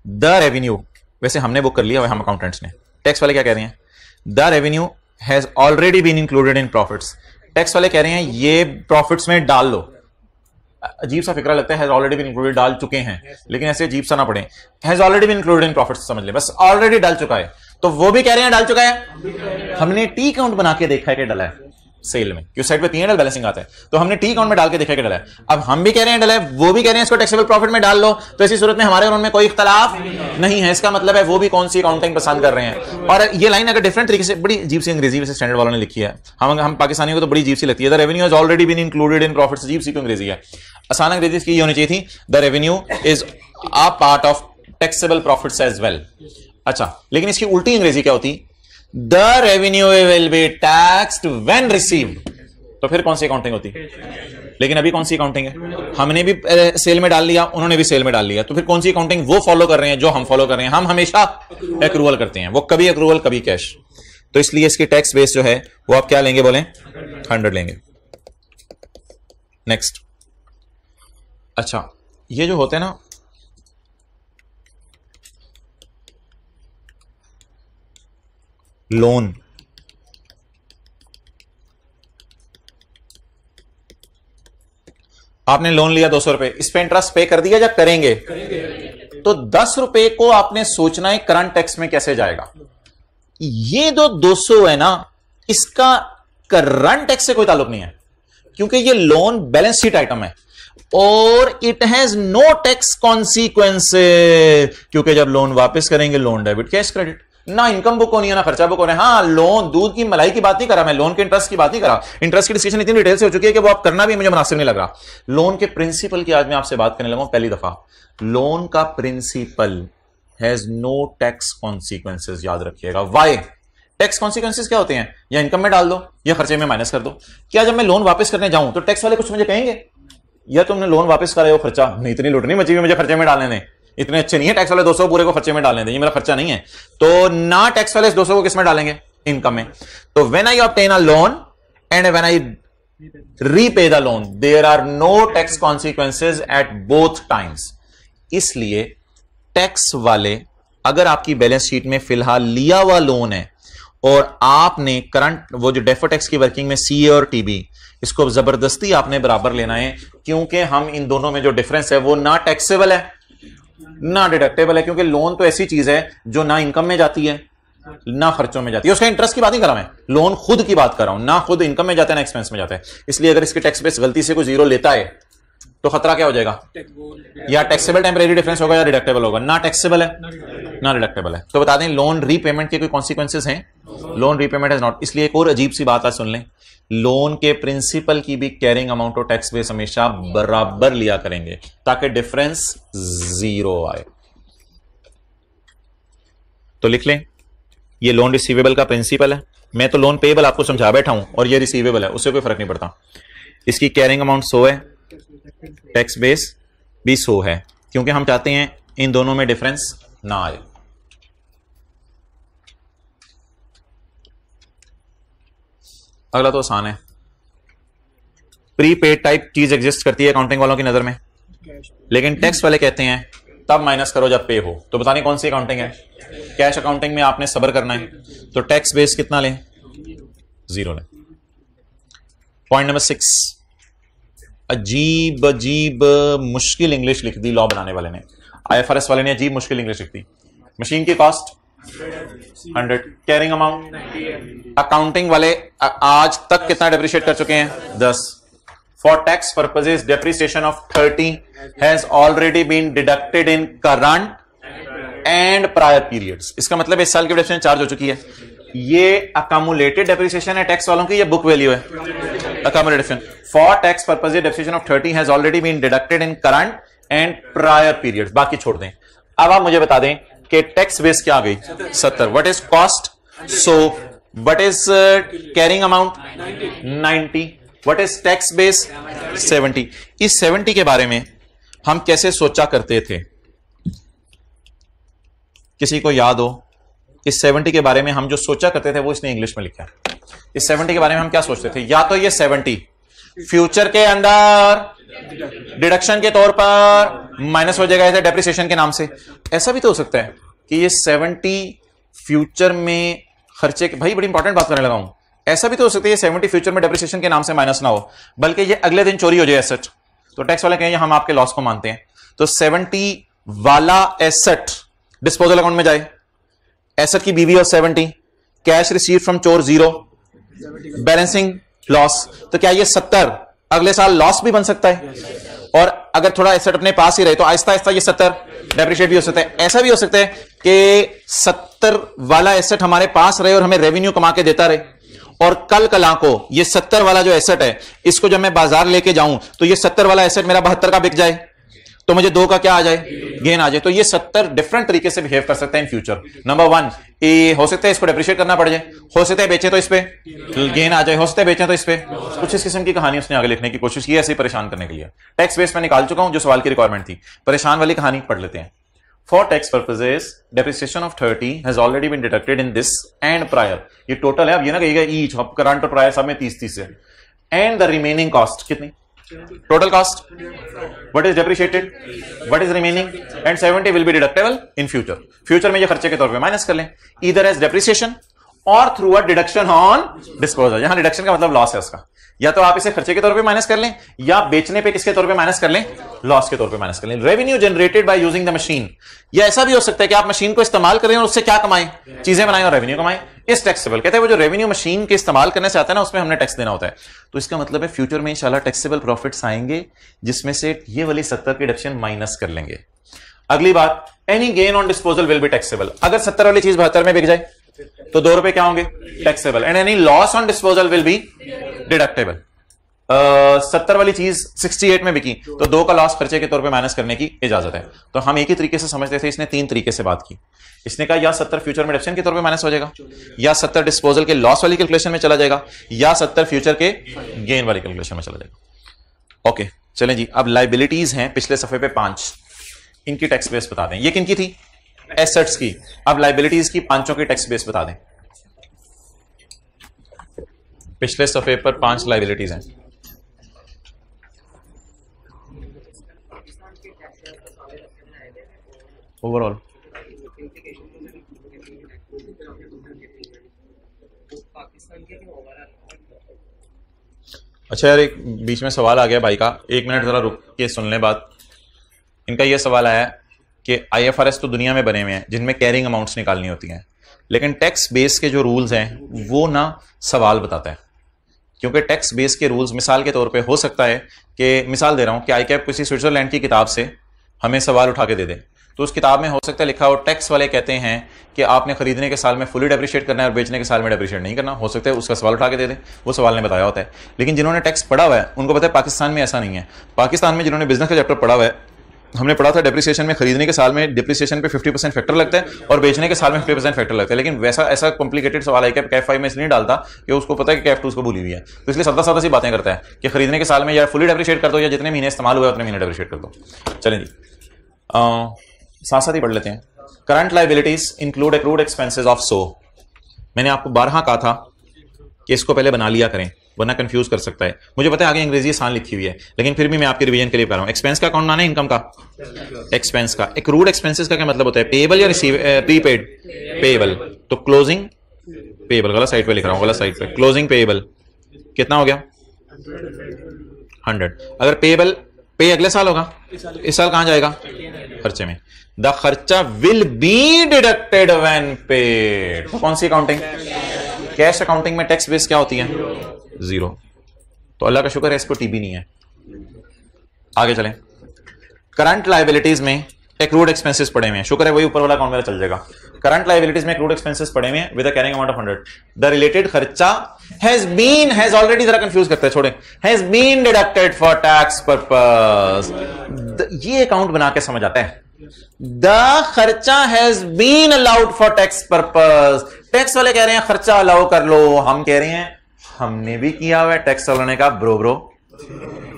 [SPEAKER 1] The revenue, वैसे हमने बुक कर लिया हुआ, हम अकाउंटेंट्स ने। टैक्स वाले क्या कह रहे हैं, the revenue has already been included in profits. Tax वाले कह रहे हैं ये प्रॉफिट्स में डाल लो। अजीब सा फिक्रा लगता है, हैज ऑलरेडी बीन इंक्लूडेड, डाल चुके हैं, लेकिन ऐसे अजीब सा ना पड़े, has already been included in profits समझ ले, बस ऑलरेडी डाल चुका है। तो वो भी कह रहे हैं डाल चुका है। हमने टी काउंट बना के देखा है कि डाला है सेल में, क्यों साइड पे P&L बैलेंसिंग आता है, तो हमने टी काउंट में डाल के देखा कि डाला है। अब हम भी कह रहे हैं डाला है, वो भी कह रहे हैं इसको टैक्सेबल प्रॉफिट में डाल लो, तो ऐसी सूरत में हमारे और उनमें कोई इख्तलाफ नहीं है। इसका मतलब है वो भी कौन सी अकाउंटिंग पसंद कर रहे हैं। और ये लाइन अगर डिफरेंट तरीके से, बड़ी अजीब सी अंग्रेजी वैसे स्टैंडर्ड वालों ने लिखी है, हम पाकिस्तानियों को तो बड़ी अजीब सी लगती है। The revenue has already been included in profits, अजीब सी क्यों अंग्रेजी है। आसान अंग्रेजी की होनी चाहिए थी, the revenue is a part of taxable profits as well. अच्छा, लेकिन इसकी उल्टी अंग्रेजी क्या होती, the revenue will be taxed when received, तो फिर कौन सी अकाउंटिंग होती। लेकिन अभी कौन सी अकाउंटिंग है, हमने भी सेल में डाल लिया, उन्होंने भी सेल में डाल लिया, तो फिर कौन सी अकाउंटिंग वो फॉलो कर रहे हैं जो हम फॉलो कर रहे हैं। हम हमेशा एक्रूवल करते हैं, वो कभी एक्रूवल कभी कैश, तो इसलिए इसकी टैक्स बेस जो है वो आप क्या लेंगे, बोलें 100 लेंगे। नेक्स्ट, अच्छा, ये जो होते हैं ना, लोन, आपने लोन लिया 200 रुपए, इस पे इंटरेस्ट पे कर दिया या करेंगे, तो 10 रुपए को आपने सोचना है करंट टैक्स में कैसे जाएगा। ये जो 200 है ना, इसका करंट टैक्स से कोई ताल्लुक नहीं है, क्योंकि ये लोन बैलेंस शीट आइटम है और it has no tax consequences, क्योंकि जब लोन वापस करेंगे लोन डेबिट कैश क्रेडिट, ना इनकम बुक होनी है ना खर्चा बुक होना है। हाँ, लोन दूध की मलाई की बात नहीं करा मैं, लोन के इंटरेस्ट की बात नहीं करा। इंटरेस्ट की डिस्कशन इतनी डिटेल से हो चुकी है कि वो आप करना भी मुझे मुनासिब नहीं लग रहा। लोन के प्रिंसिपल की आज मैं आपसे बात करने लगा हूं पहली दफा। लोन का principal has no tax consequences, याद रखिएगा। वाई? टैक्स कॉन्सिक्वेंसेस क्या होते हैं? या इनकम में डाल दो या खर्चे में माइनस कर दो। क्या जब मैं लोन वापस करने जाऊं तो टैक्स वाले कुछ मुझे कहेंगे, या तुमने लोन वापस कराए हो खर्चा नहीं, इतनी लूट नहीं मची हुई, मुझे खर्चे में डालने दें, इतने अच्छे नहीं है टैक्स वाले 200 पूरे को खर्चे में डालने दें, ये मेरा खर्चा नहीं है। तो ना टैक्स वाले इस 200 को किस में डालेंगे? इनकम में। तो when I obtain a loan and when I repay the loan, there are no tax consequences at both times. इसलिए टैक्स वाले अगर आपकी बैलेंस शीट में फिलहाल लिया हुआ लोन है और आपने करंट वो जो डेफर टैक्स की वर्किंग में सीए और टीबी, इसको जबरदस्ती आपने बराबर लेना है, क्योंकि हम इन दोनों में जो डिफरेंस है वो ना टैक्सेबल है ना डिडक्टेबल है। क्योंकि लोन तो ऐसी चीज है जो ना इनकम में जाती है ना खर्चों में जाती है। उसका इंटरेस्ट की बात नहीं कर रहा मैं, लोन खुद की बात कर रहा हूं, ना खुद इनकम में जाता है ना एक्सपेंस में जाता है। इसलिए अगर इसके टैक्स बेस गलती से कोई जीरो लेता है तो खतरा क्या हो जाएगा? या टैक्सेबल टेम्परेरी डिफरेंस होगा या डिडक्टेबल होगा। ना टैक्सेबल है ना डिडक्टेबल है। तो बता दें लोन रीपेमेंट के कोई कॉन्सिक्वेंसेज हैं? Loan repayment is not. इसलिए एक और अजीब सी बात आज सुन लें, लोन के प्रिंसिपल की भी कैरिंग अमाउंट और टैक्स बेस हमेशा बराबर लिया करेंगे ताकि डिफरेंस जीरो आए। तो लिख लें, ये लोन रिसीवेबल का प्रिंसिपल है। मैं तो लोन पेएबल आपको समझा बैठा हूं और ये रिसीवेबल है, उससे कोई फर्क नहीं पड़ता। इसकी कैरिंग अमाउंट 100 है, टैक्स बेस भी 100 है, क्योंकि हम चाहते हैं इन दोनों में डिफरेंस ना आए। अगला तो आसान है। प्रीपेड टाइप चीज एग्जिस्ट करती है अकाउंटिंग वालों की नजर में, लेकिन टैक्स वाले कहते हैं तब माइनस करो जब पे हो। तो बताने कौन सी अकाउंटिंग है? कैश अकाउंटिंग में आपने सब्र करना है, तो टैक्स बेस कितना लें? 0 लें। पॉइंट नंबर 6, अजीब अजीब मुश्किल इंग्लिश लिख दी लॉ बनाने वाले ने, आईएफआरएस वाले ने अजीब मुश्किल इंग्लिश लिख दी। मशीन की कॉस्ट 100, कैरिंग अमाउंट अकाउंटिंग वाले आज तक कितना डेप्रिशिएट कर चुके हैं? 10। For tax purposes depreciation of 30 has already been deducted in current and prior periods. इसका मतलब इस साल की डेप्रिसिएशन चार्ज हो चुकी है। ये अकामुलेटेड डेप्रिसिएशन है टैक्स वालों की, ये बुक वैल्यू है accumulated. For tax purposes depreciation of 30 has already been deducted in current and prior periods. बाकी छोड़ दें। अब आप मुझे बता दें कि टैक्स बेस क्या आ गई? 70। What is cost? 100। What is carrying amount? 90। What is tax base? 70। इस 70 के बारे में हम कैसे सोचा करते थे? किसी को याद हो? इस 70 के बारे में हम जो सोचा करते थे वो इसने इंग्लिश में लिखा है। इस 70 के बारे में हम क्या सोचते थे? या तो ये 70 फ्यूचर के अंदर डिडक्शन के तौर पर माइनस हो जाएगा ऐसे डेप्रिसिएशन के नाम से। ऐसा भी तो हो सकता है कि ये 70 फ्यूचर में खर्चे के, भाई बड़ी इंपॉर्टेंट बात करने लगा हूं, ऐसा भी तो हो सकता है ये 70 फ्यूचर में डेप्रिसिएशन के नाम से माइनस ना हो, बल्कि ये अगले दिन चोरी हो जाए एसेट। तो टैक्स वाले कहेंगे हम आपके लॉस को मानते हैं। तो 70 वाला एसेट डिस्पोजल अकाउंट में जाए, एसेट की बीवी और 70, कैश रिसीव फ्रॉम चोर 0, बैलेंसिंग लॉस। तो क्या ये 70 अगले साल लॉस भी बन सकता है? और अगर थोड़ा एसेट अपने पास ही रहे तो आहिस्ता आहिस्ता ये 70 डेप्रिशिएट भी हो सकता है। ऐसा भी हो सकता है कि 70 वाला एसेट हमारे पास रहे और हमें रेवेन्यू कमा के देता रहे, और कल कला को ये 70 वाला जो एसेट है इसको जब मैं बाजार लेके जाऊं तो ये 70 वाला एसेट मेरा 72 का बिक जाए, तो मुझे 2 का क्या आ जाए? गेन आ जाए। तो ये 70 डिफरेंट तरीके से बिहेव कर सकता है इन फ्यूचर। नंबर 1, ये हो सकता है इसको डेप्रिशिएट करना पड़ जाए, हो सकता है बेचे तो इस पे गेन आ जाए, हो सकता है बेचे तो इस पे। कुछ इस किस्म की कहानी उसने आगे लिखने की कोशिश की, ऐसे परेशान करने के लिए। टैक्स बेस में निकाल चुका हूं जो सवाल की रिक्वायरमेंट थी, परेशान वाली कहानी पढ़ लेते हैं। For tax purposes depreciation of 30 has already been deducted in this and prior. ये टोटल है, अब ये ना कहिएगा ईच, करंट और प्रायर सब में 30-30 है। एंड द रिमेनिंग कॉस्ट कितनी? Total cost. What is depreciated? What is remaining? And 70 will be deductible in future. Future में ये खर्चे के तौर पे माइनस कर लें, ईदर एज डेप्रिसिएशन और through a deduction on disposal. यहां डिडक्शन का मतलब लॉस है उसका, या तो आप इसे खर्चे के तौर पे माइनस कर लें या बेचने पे किसके तौर पे माइनस कर लें, लॉस के तौर पे माइनस कर लें। Revenue generated by using the machine, या ऐसा भी हो सकता है कि आप मशीन को इस्तेमाल करें और उससे क्या कमाएं, चीजें बनाएं और रेवेन्यू कमाएं, इस टैक्सेबल। कहते हैं वो जो रेवेन्यू मशीन के इस्तेमाल करने से आता है ना, उसमें हमने टैक्स देना होता है। तो इसका मतलब है फ्यूचर में इंशाल्लाह टैक्सेबल प्रॉफिट्स आएंगे जिसमें से ये वाली 70 की डिडक्शन माइनस कर लेंगे। अगली बात, any gain on disposal will be taxable. अगर 70 वाली चीज 72 में बिक जाए तो 2 रुपए क्या होंगे, taxable. And any loss on disposal will be deductible. 70 वाली चीज 68 में बिकी तो 2 का लॉस खर्चे के तौर पे माइनस करने की इजाजत है। तो हम एक ही तरीके से समझते थे, इसने 3 तरीके से बात की। इसने कहा या 70 फ्यूचर में डिडक्शन के तौर पे माइनस हो जाएगा, या 70 डिस्पोजल के लॉस वाली कैलकुलेशन में चला जाएगा, या 70 फ्यूचर के गेन वाली कैलकुलेशन में चला जाएगा। ओके चलें जी, अब लाइबिलिटीज हैं पिछले सफे पे 5, इनकी टैक्स बेस बता दें। ये किनकी थी, एसेट्स की। अब लाइबिलिटीज की 5 की टैक्स बेस बता दें। पिछले सफे पर 5 लाइबिलिटीज हैं। ओवरऑल अच्छा यार, एक बीच में सवाल आ गया भाई का, 1 मिनट जरा रुक के सुन लें बात। इनका यह सवाल आया कि IFRS तो दुनिया में बने हुए हैं जिनमें कैरिंग अमाउंट्स निकालनी होती हैं, लेकिन टैक्स बेस के जो रूल्स हैं वो ना सवाल बताता है। क्योंकि टैक्स बेस के रूल्स मिसाल के तौर पे हो सकता है कि, मिसाल दे रहा हूं कि ICAP किसी स्विट्जरलैंड की किताब से हमें सवाल उठा के दे दे, तो उस किताब में हो सकता है लिखा हो टैक्स वाले कहते हैं कि आपने खरीदने के साल में फुली डेप्रिशिएट करना है और बेचने के साल में डेप्रिशिएट नहीं करना। हो सकता है उसका सवाल उठा के दे दे, वो सवाल ने बताया होता है। लेकिन जिन्होंने टैक्स पढ़ा हुआ है उनको पता है पाकिस्तान में ऐसा नहीं है। पाकिस्तान में जिन्होंने बिजनेस का चैप्टर पढ़ा हुआ है, हमने पढ़ा था डेप्रिसिएशन में खरीदने के साल में डेप्रिसिएशन पे 50% फैक्टर लगता है और बेचने के साल में 50% फैक्टर लगता है। लेकिन वैसा ऐसा कॉम्प्लिकेटेड सवाल है कि कैफ 5 में इसलिए डालता कि उसको पता है कि कैफ 2 उसको भूली हुई है, तो इसलिए सादा सादा सी बातें करता है कि खरीदने के साल में या फुली डेप्रिशिएट कर दो या जितने महीने इस्तेमाल हुए उतने महीने डेप्रिशिएट कर दो। चलें जी, साथ साथ ही पढ़ लेते हैं। Current liabilities include accrued expenses of so. मैंने आपको 12 कहा था कि इसको पहले बना लिया करें वरना कंफ्यूज कर सकता है। मुझे पता है आगे अंग्रेजी आसान लिखी हुई है, लेकिन फिर भी मैं आपके रिवीजन के लिए कर रहा हूं। एक्सपेंस का कौन बनाना है, इनकम का, एक्सपेंस का। एक्रूड एक्सपेंसेस का क्या मतलब होता है, पेएबल या रिसीव, प्रीपेड, पेएबल। तो क्लोजिंग पेएबल, गलत साइड पे लिख रहा हूं, गलत साइड पे। क्लोजिंग पेएबल कितना हो गया, 100। अगर पेएबल पे अगले साल होगा, इस साल कहां जाएगा, खर्चे में। द खर्चा will be deducted when paid. तो कौन सी अकाउंटिंग, कैश अकाउंटिंग में टैक्स बेस क्या होती है, 0। तो अल्लाह का शुक्र है इसको टीबी नहीं है। आगे चलें, करंट लाइबिलिटीज में एक्रूड एक्सपेंसेस पड़े हुए हैं, शुक्र है वही ऊपर वाला अकाउंट मेरा चल जाएगा। करंट लाइबिलिटीज में एक्रूड एक्सपेंसेस पड़े हुए हैं with a carrying amount of 100। The related खर्चा हैज ऑलरेडी, जरा कंफ्यूज करते हैं, छोड़े, has been deducted for tax purpose. ये अकाउंट बना के समझ आता है, द खर्चा has been allowed for tax purpose. Tax वाले कह रहे हैं खर्चा अलाउ कर लो, हम कह रहे हैं हमने भी किया हुआ है टैक्स वालों का ब्रो ब्रो।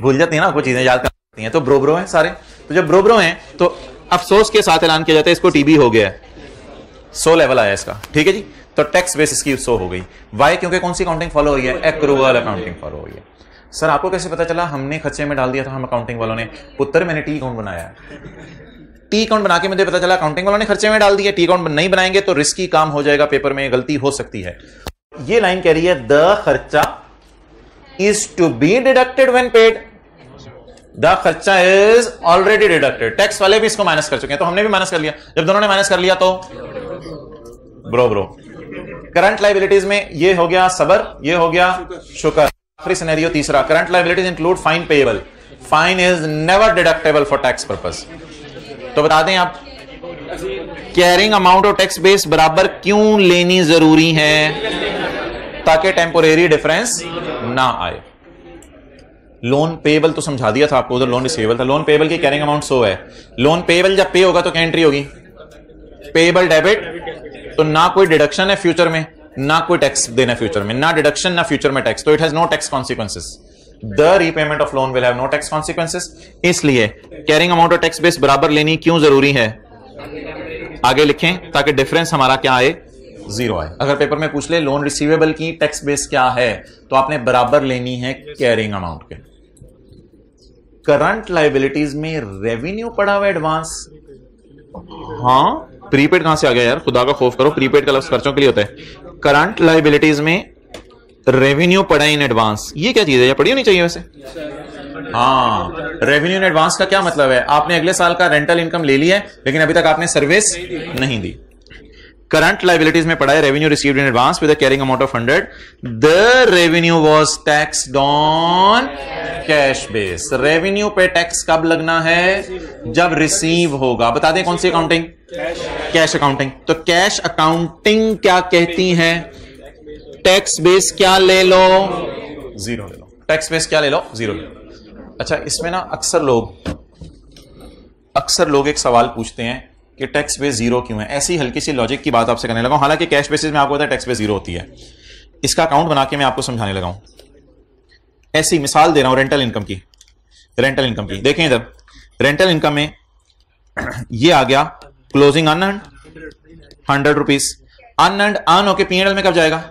[SPEAKER 1] भूल जाती है ना, कुछ चीजें याद करती हैं, तो ब्रो ब्रो हैं सारे। तो जब ब्रो ब्रो हैं तो अफसोस के साथ ऐलान किया जाता है इसको टीबी हो गया है, 100 लेवल आया इसका, ठीक है जी। तो टैक्स बेस इसकी 100 हो गई। वाई, क्योंकि कौन सी अकाउंटिंग फॉलो हुई है, एक्रूअल अकाउंटिंग फॉलो हुई है। सर आपको कैसे पता चला, हमने खर्चे में डाल दिया था हम अकाउंटिंग वालों ने। पुत्र मैंने टी अकाउंट बनाया, टी अकाउंट बना के मुझे पता चला अकाउंटिंग वालों ने खर्चे में डाल दिया। टी अकाउंट नहीं बनाएंगे तो रिस्की काम हो जाएगा, पेपर में गलती हो सकती है। ये लाइन कह रही है द खर्चा is to be deducted when paid. The खर्चा इज ऑलरेडी डिडक्टेड। टैक्स वाले भी इसको माइनस कर चुके हैं, तो हमने भी माइनस कर लिया। जब दोनों ने माइनस कर लिया तो ब्रो ब्रो। करंट लाइबिलिटीज में ये हो गया सबर, ये हो गया शुक्र। आखिरी सिनेरियो तीसरा, current liabilities include fine payable. Fine is never deductible for tax purpose. तो बता दें आप कैरिंग अमाउंट और टैक्स बेस बराबर क्यों लेनी जरूरी है, ताकि टेम्पोरेरी डिफरेंस ना आए। लोन पेएबल तो समझा दिया था आपको, उधर लोन रिसीवेबल था। लोन पेएबल की कैरिंग अमाउंट 100 है। लोन पेएबल जब पे होगा तो क्या एंट्री होगी, पेएबल डेबिट। तो ना कोई डिडक्शन है फ्यूचर में, ना कोई टैक्स देना फ्यूचर में, ना डिडक्शन ना फ्यूचर में टैक्स। तो it has no tax consequences. The repayment of loan will have no tax consequences. इसलिए कैरिंग अमाउंट और टैक्स बेस बराबर लेनी क्यों जरूरी है, आगे लिखें, ताकि डिफरेंस हमारा क्या आए, 0 आए। अगर पेपर में पूछ ले लोन रिसीवेबल की टैक्स बेस क्या है, तो आपने बराबर लेनी है कैरिंग अमाउंट के। करंट लाइबिलिटीज में रेवेन्यू पड़ा हुआ एडवांस। हाँ, प्रीपेड कहां से आ गया यार, खुदा का खौफ करो, प्रीपेड का लफ्ज खर्चों के लिए होता है। करंट लाइबिलिटीज में रेवेन्यू पड़ा इन एडवांस, ये क्या चीज है? ये पड़ी होनी चाहिए वैसे। हाँ, रेवेन्यू इन एडवांस का क्या मतलब है? आपने अगले साल का रेंटल इनकम ले लिया है लेकिन अभी तक आपने सर्विस नहीं दी। करंट लाइबिलिटीज में पड़ा है revenue received in advance with the carrying amount of 100, the revenue was taxed on cash base. Revenue पे टैक्स कब लगना है? जब रिसीव होगा। बता दें कौन सी अकाउंटिंग? Cash accounting. तो कैश अकाउंटिंग क्या कहती है? टैक्स बेस क्या ले लो? जीरो ले लो। टैक्स बेस क्या ले लो? जीरो ले लो। अच्छा, इसमें ना अक्सर लोग एक सवाल पूछते हैं कि टैक्स बेस जीरो क्यों है। ऐसी हल्की सी लॉजिक की बात आपसे करने लगा हूं, हालांकि कैश बेसिस में आपको पता है टैक्स बेस जीरो होती है। इसका अकाउंट बना के मैं आपको समझाने लगा हूं। ऐसी मिसाल दे रहा हूं रेंटल इनकम की। देखें इधर, रेंटल इनकम में ये आ गया closing unearned 100 rupees. Unearned earn होके पीएनएल में कब जाएगा?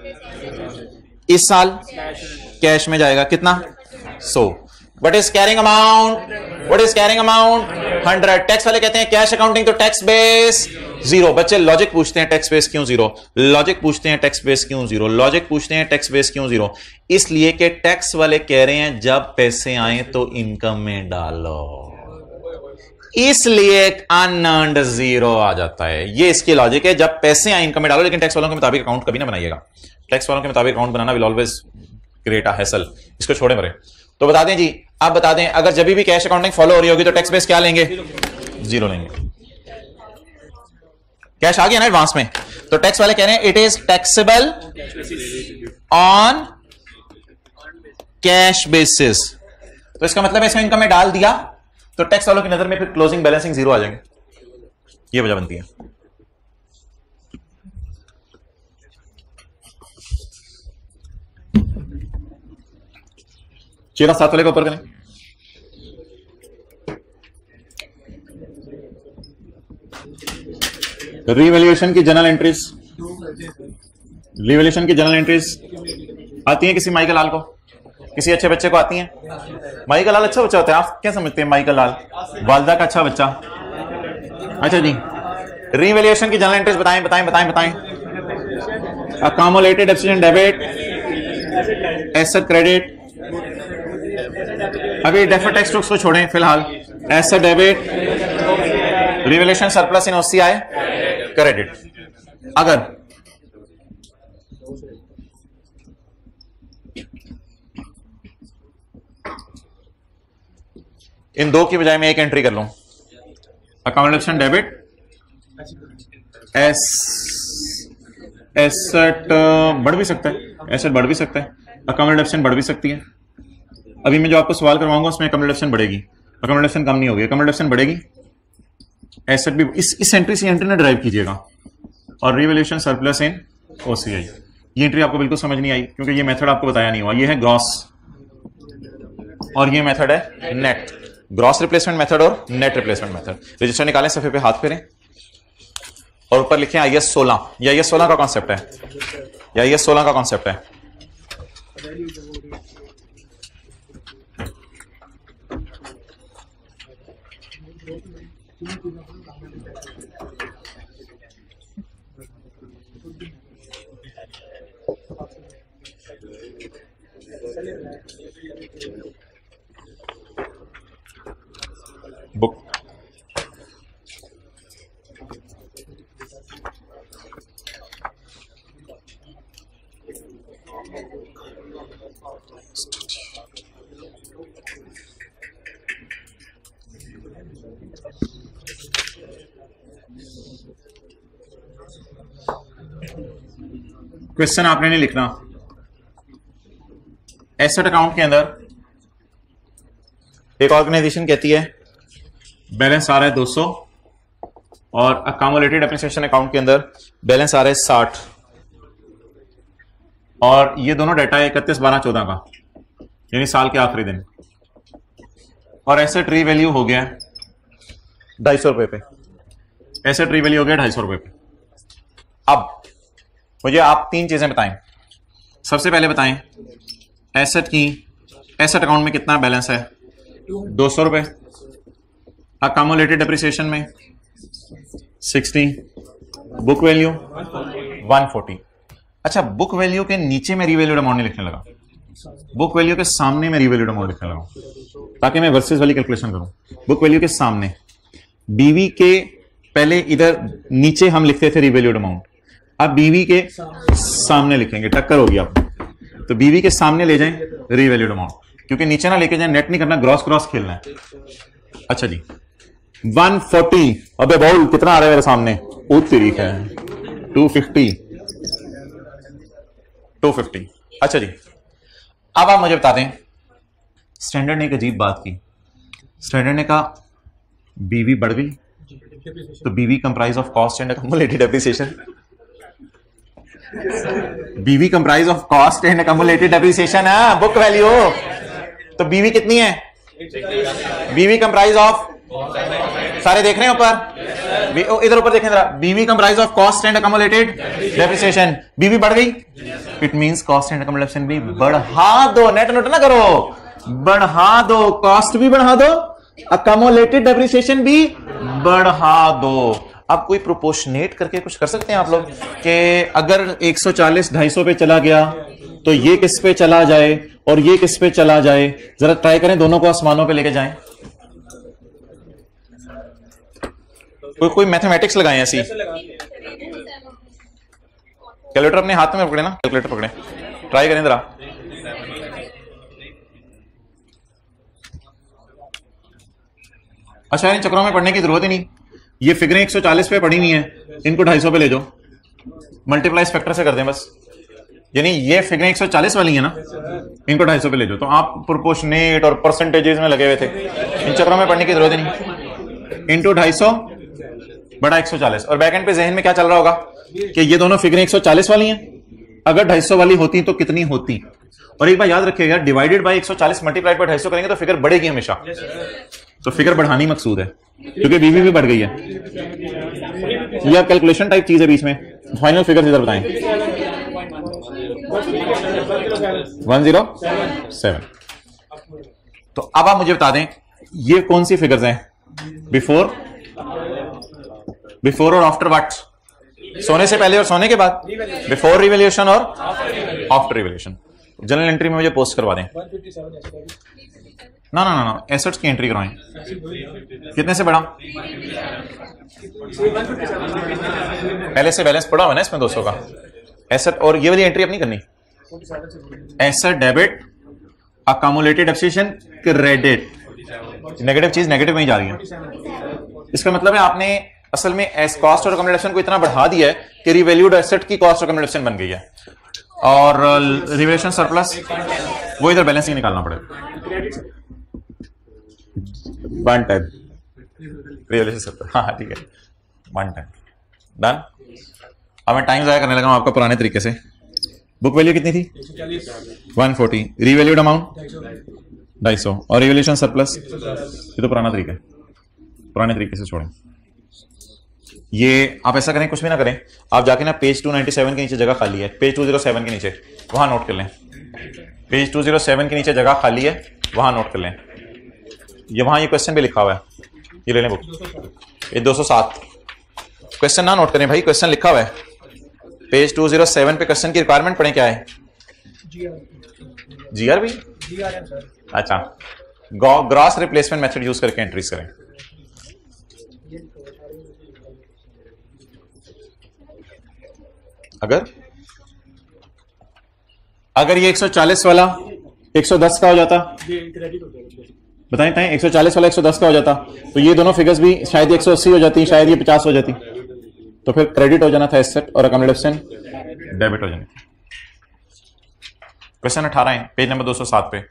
[SPEAKER 1] इस साल कैश में जाएगा। कितना? 100। What is carrying amount? 100। Tax वाले कहते हैं कैश अकाउंटिंग तो टैक्स बेस जीरो। बच्चे लॉजिक पूछते हैं टैक्स बेस क्यों जीरो? लॉजिक पूछते हैं टैक्स बेस क्यों जीरो? इसलिए कि टैक्स वाले कह रहे हैं जब पैसे आए तो इनकम में डालो, इसलिए अनअर्न्ड जीरो आ जाता है। ये इसकी लॉजिक है, जब पैसे आए इनकम में डालो। लेकिन टैक्स वालों के मुताबिक अकाउंट कभी ना बनाइएगा। टैक्स वालों के मुताबिक account banana will always create a hassle. इसको छोड़े मरे। तो बता दें जी, आप बता दें, अगर जब भी कैश अकाउंटिंग फॉलो हो रही होगी तो टैक्स बेस क्या लेंगे? जीरो लेंगे। कैश आ गया ना एडवांस में, तो टैक्स वाले कह रहे हैं it is taxable on cash basis. तो इसका मतलब है इसमें इनकम में डाल दिया तो टैक्स वालों की नजर में फिर क्लोजिंग बैलेंसिंग जीरो आ जाएंगे। ये वजह बनती है। चेहरा 7 वाले को ऊपर करें। रिवैल्यूएशन की जनरल एंट्रीज आती हैं किसी माइकल लाल को, किसी अच्छे बच्चे को आती हैं? माइकल लाल अच्छा बच्चा होता है, आप क्या समझते हैं? माइकल लाल वालदा का अच्छा बच्चा। अच्छा जी, रिवैल्यूएशन की जनरल एंट्रीज बताएं। Accumulated depreciation debit, asset credit. अभी डेफर्ड टैक्स टैक्स को छोड़ें फिलहाल। Asset debit, revaluation surplus in OCI credit. अगर इन दो की बजाय मैं एक एंट्री कर लूं, अकाउंटेशन डेबिट, एसेट बढ़ भी सकता है, अकाउंटेशन बढ़ भी सकती है। अभी मैं जो आपको सवाल करवाऊंगा उसमें अकाउंटेशन बढ़ेगी, अकाउंटेशन कम नहीं होगी, अकाउंटेशन बढ़ेगी। एसेट भी इस एंट्री से एंट्री ना ड्राइव कीजिएगा। और रिवैल्यूएशन सरप्लस इन ओसीआई, ये एंट्री आपको बिल्कुल समझ नहीं आई क्योंकि ये मेथड आपको बताया नहीं हुआ। ये है ग्रॉस और ये मेथड है नेट। ग्रॉस रिप्लेसमेंट मेथड और नेट रिप्लेसमेंट मेथड। रजिस्टर निकालें, सफे पे हाथ फेरें और ऊपर लिखें IS 16। या IS 16 का कॉन्सेप्ट है, बुक। क्वेश्चन आपने नहीं लिखना। एसेट अकाउंट के अंदर एक ऑर्गेनाइजेशन कहती है बैलेंस आ रहा है 200 और अकामुलेटेड डेप्रिसिएशन अकाउंट के अंदर बैलेंस आ रहा है 60 और ये दोनों डाटा है 31/12/14 का, यानी साल के आखिरी दिन। और एसेट रीवैल्यू हो गया 250 रुपए पे, एसेट रीवैल्यू हो गया 250 रुपए पे। अब मुझे आप 3 चीजें बताएं। सबसे पहले बताएं एसेट अकाउंट में कितना बैलेंस है? 200 रुपए। अकामुलेटेड डेप्रिसिएशन में 60, बुक वैल्यू 140। अच्छा, बुक वैल्यू के नीचे मैं रीवैल्यूड अमाउंट नहीं लिखने लगा, बुक वैल्यू के सामने मैं रीवैल्यूड अमाउंट लिखने लगा ताकि मैं वर्सेस वाली कैलकुलेशन करूं। बुक वैल्यू के सामने, बीवी के पहले इधर नीचे हम लिखते थे रीवैल्यूड अमाउंट, अब बीवी के सामने लिखेंगे, टक्कर होगी आप। तो बीवी के सामने ले जाएं रीवैल्यूड अमाउंट, क्योंकि नीचे ना लेके जाएं, नेट नहीं करना, ग्रॉस क्रॉस खेलना है। अच्छा जी, 140, अबे बाउल कितना आ रहा है मेरे सामने, तरीक है 250। अच्छा जी, अब आप मुझे बता दें, स्टैंडर्ड ने एक अजीब बात की। स्टैंडर्ड ने कहा बीवी बढ़ गई तो BV comprise of cost and accumulated depreciation, BV comprise of cost and accumulated depreciation है बुक वैल्यू। तो बीवी कितनी है, बीवी कंप्राइज ऑफ, सारे देख रहे हैं ऊपर, इधर ऊपर देखें जरा, बीवी comprise of cost and accumulated depreciation, बीवी बढ़ गई, it means cost and accumulation भी बढ़ा दो, नेट नोट ना करो, बढ़ा दो, कॉस्ट भी बढ़ा दो, अक्यूमुलेटेड डेप्रिसिएशन भी बढ़ा दो। अब कोई प्रोपोर्शनेट करके कुछ कर सकते हैं आप लोग कि अगर 140 250 पे चला गया तो ये किस पे चला जाए और ये किस पे चला जाए, जरा ट्राई करें, दोनों को आसमानों पे लेके जाएं। कोई मैथमेटिक्स लगाएं ऐसी, कैलकुलेटर अपने हाथ में पकड़े ना, कैलकुलेटर पकड़े, ट्राई करें जरा। अच्छा, इन चक्रों में पढ़ने की जरूरत ही नहीं, ये फिगरें 140 पे पड़ी हुई हैं, इनको 250 पे ले जाओ, मल्टीप्लाई फैक्टर से कर दें बस, यानी ये फिगरें 140 वाली है ना, इनको 250 पे ले जाओ। तो आप प्रोपोर्शनेट और परसेंटेजेस में लगे हुए थे, इन चक्रों में पढ़ने की जरूरत ही नहीं। इंटू 250 बड़ा 140, और बैक एंड पे जहन में क्या चल रहा होगा कि ये दोनों फिगरें 140 वाली हैं, अगर 250 वाली होती तो कितनी होती। और एक बार याद रखिएगा, डिवाइडेड बाय 140 मल्टीप्लाइड बाय 250 करेंगे तो फिगर बढ़ेगी हमेशा, तो फिगर बढ़ानी मकसूद है, क्योंकि बीवी भी बढ़ गई है। ये आप कैलकुलेशन टाइप चीज है बीच में, फाइनल फिगर इधर बताएं। 107। तो अब आप मुझे बता दें ये कौन सी फिगर्स हैं, बिफोर और आफ्टर व्हाट, सोने से पहले और सोने के बाद, बिफोर रिवैल्यूएशन और आफ्टर रिवैल्यूएशन। जनरल एंट्री में मुझे पोस्ट करवा दें। ना एसेट्स की एंट्री करवाएं, कितने से बढ़ा, पहले से बैलेंस पड़ा हुआ ना इसमें 200 का एसेट, और ये वाली एंट्री अपनी करनी, asset debit, accumulated depreciation credit, negative चीज नेगेटिव में ही जा रही है। इसका मतलब है आपने असल में एस कॉस्ट और अक्यूमुलेशन को इतना बढ़ा दिया है कि रिवैल्यूड एसेट की कॉस्ट अक्यूमुलेशन बन गई है, और रिवैल्यूएशन सरप्लस वो इधर बैलेंस ही निकालना पड़ेगा। वन टाइम रिवैल्यूएशन सरप्लस, हाँ ठीक है, वन टाइम डन। अब मैं टाइम जाया करने लगा हूं आपका पुराने तरीके से। बुक वैल्यू कितनी थी 140, रिवैल्यूड अमाउंट 250 और रिवैल्यूएशन सरप्लस, ये तो पुराना तरीका है, पुराने तरीके से छोड़ें। ये आप ऐसा करें, कुछ भी ना करें, आप जाके ना पेज 297 के नीचे जगह खाली है, पेज 207 के नीचे, वहां नोट कर लें, पेज 207 के नीचे जगह खाली है, वहां नोट कर लें। ये वहां ये क्वेश्चन भी लिखा हुआ है, ये ले लें बुक, ये 207 क्वेश्चन ना नोट करें भाई, क्वेश्चन लिखा हुआ है पेज 207 पे। क्वेश्चन की रिक्वायरमेंट पढ़ें क्या है, जीआर भी, अच्छा, ग्रॉस रिप्लेसमेंट मेथड यूज करके एंट्रीज करें। अगर ये 140 वाला 110 का हो जाता, बताएं 140 वाला 110 का हो जाता, तो ये दोनों फिगर्स भी शायद 180 हो जाती, शायद ये 50 हो जाती, तो फिर क्रेडिट हो जाना था एसेट और अक्यूमुलेशन डेबिट हो जानी। क्वेश्चन 18 है पेज नंबर 207 पे।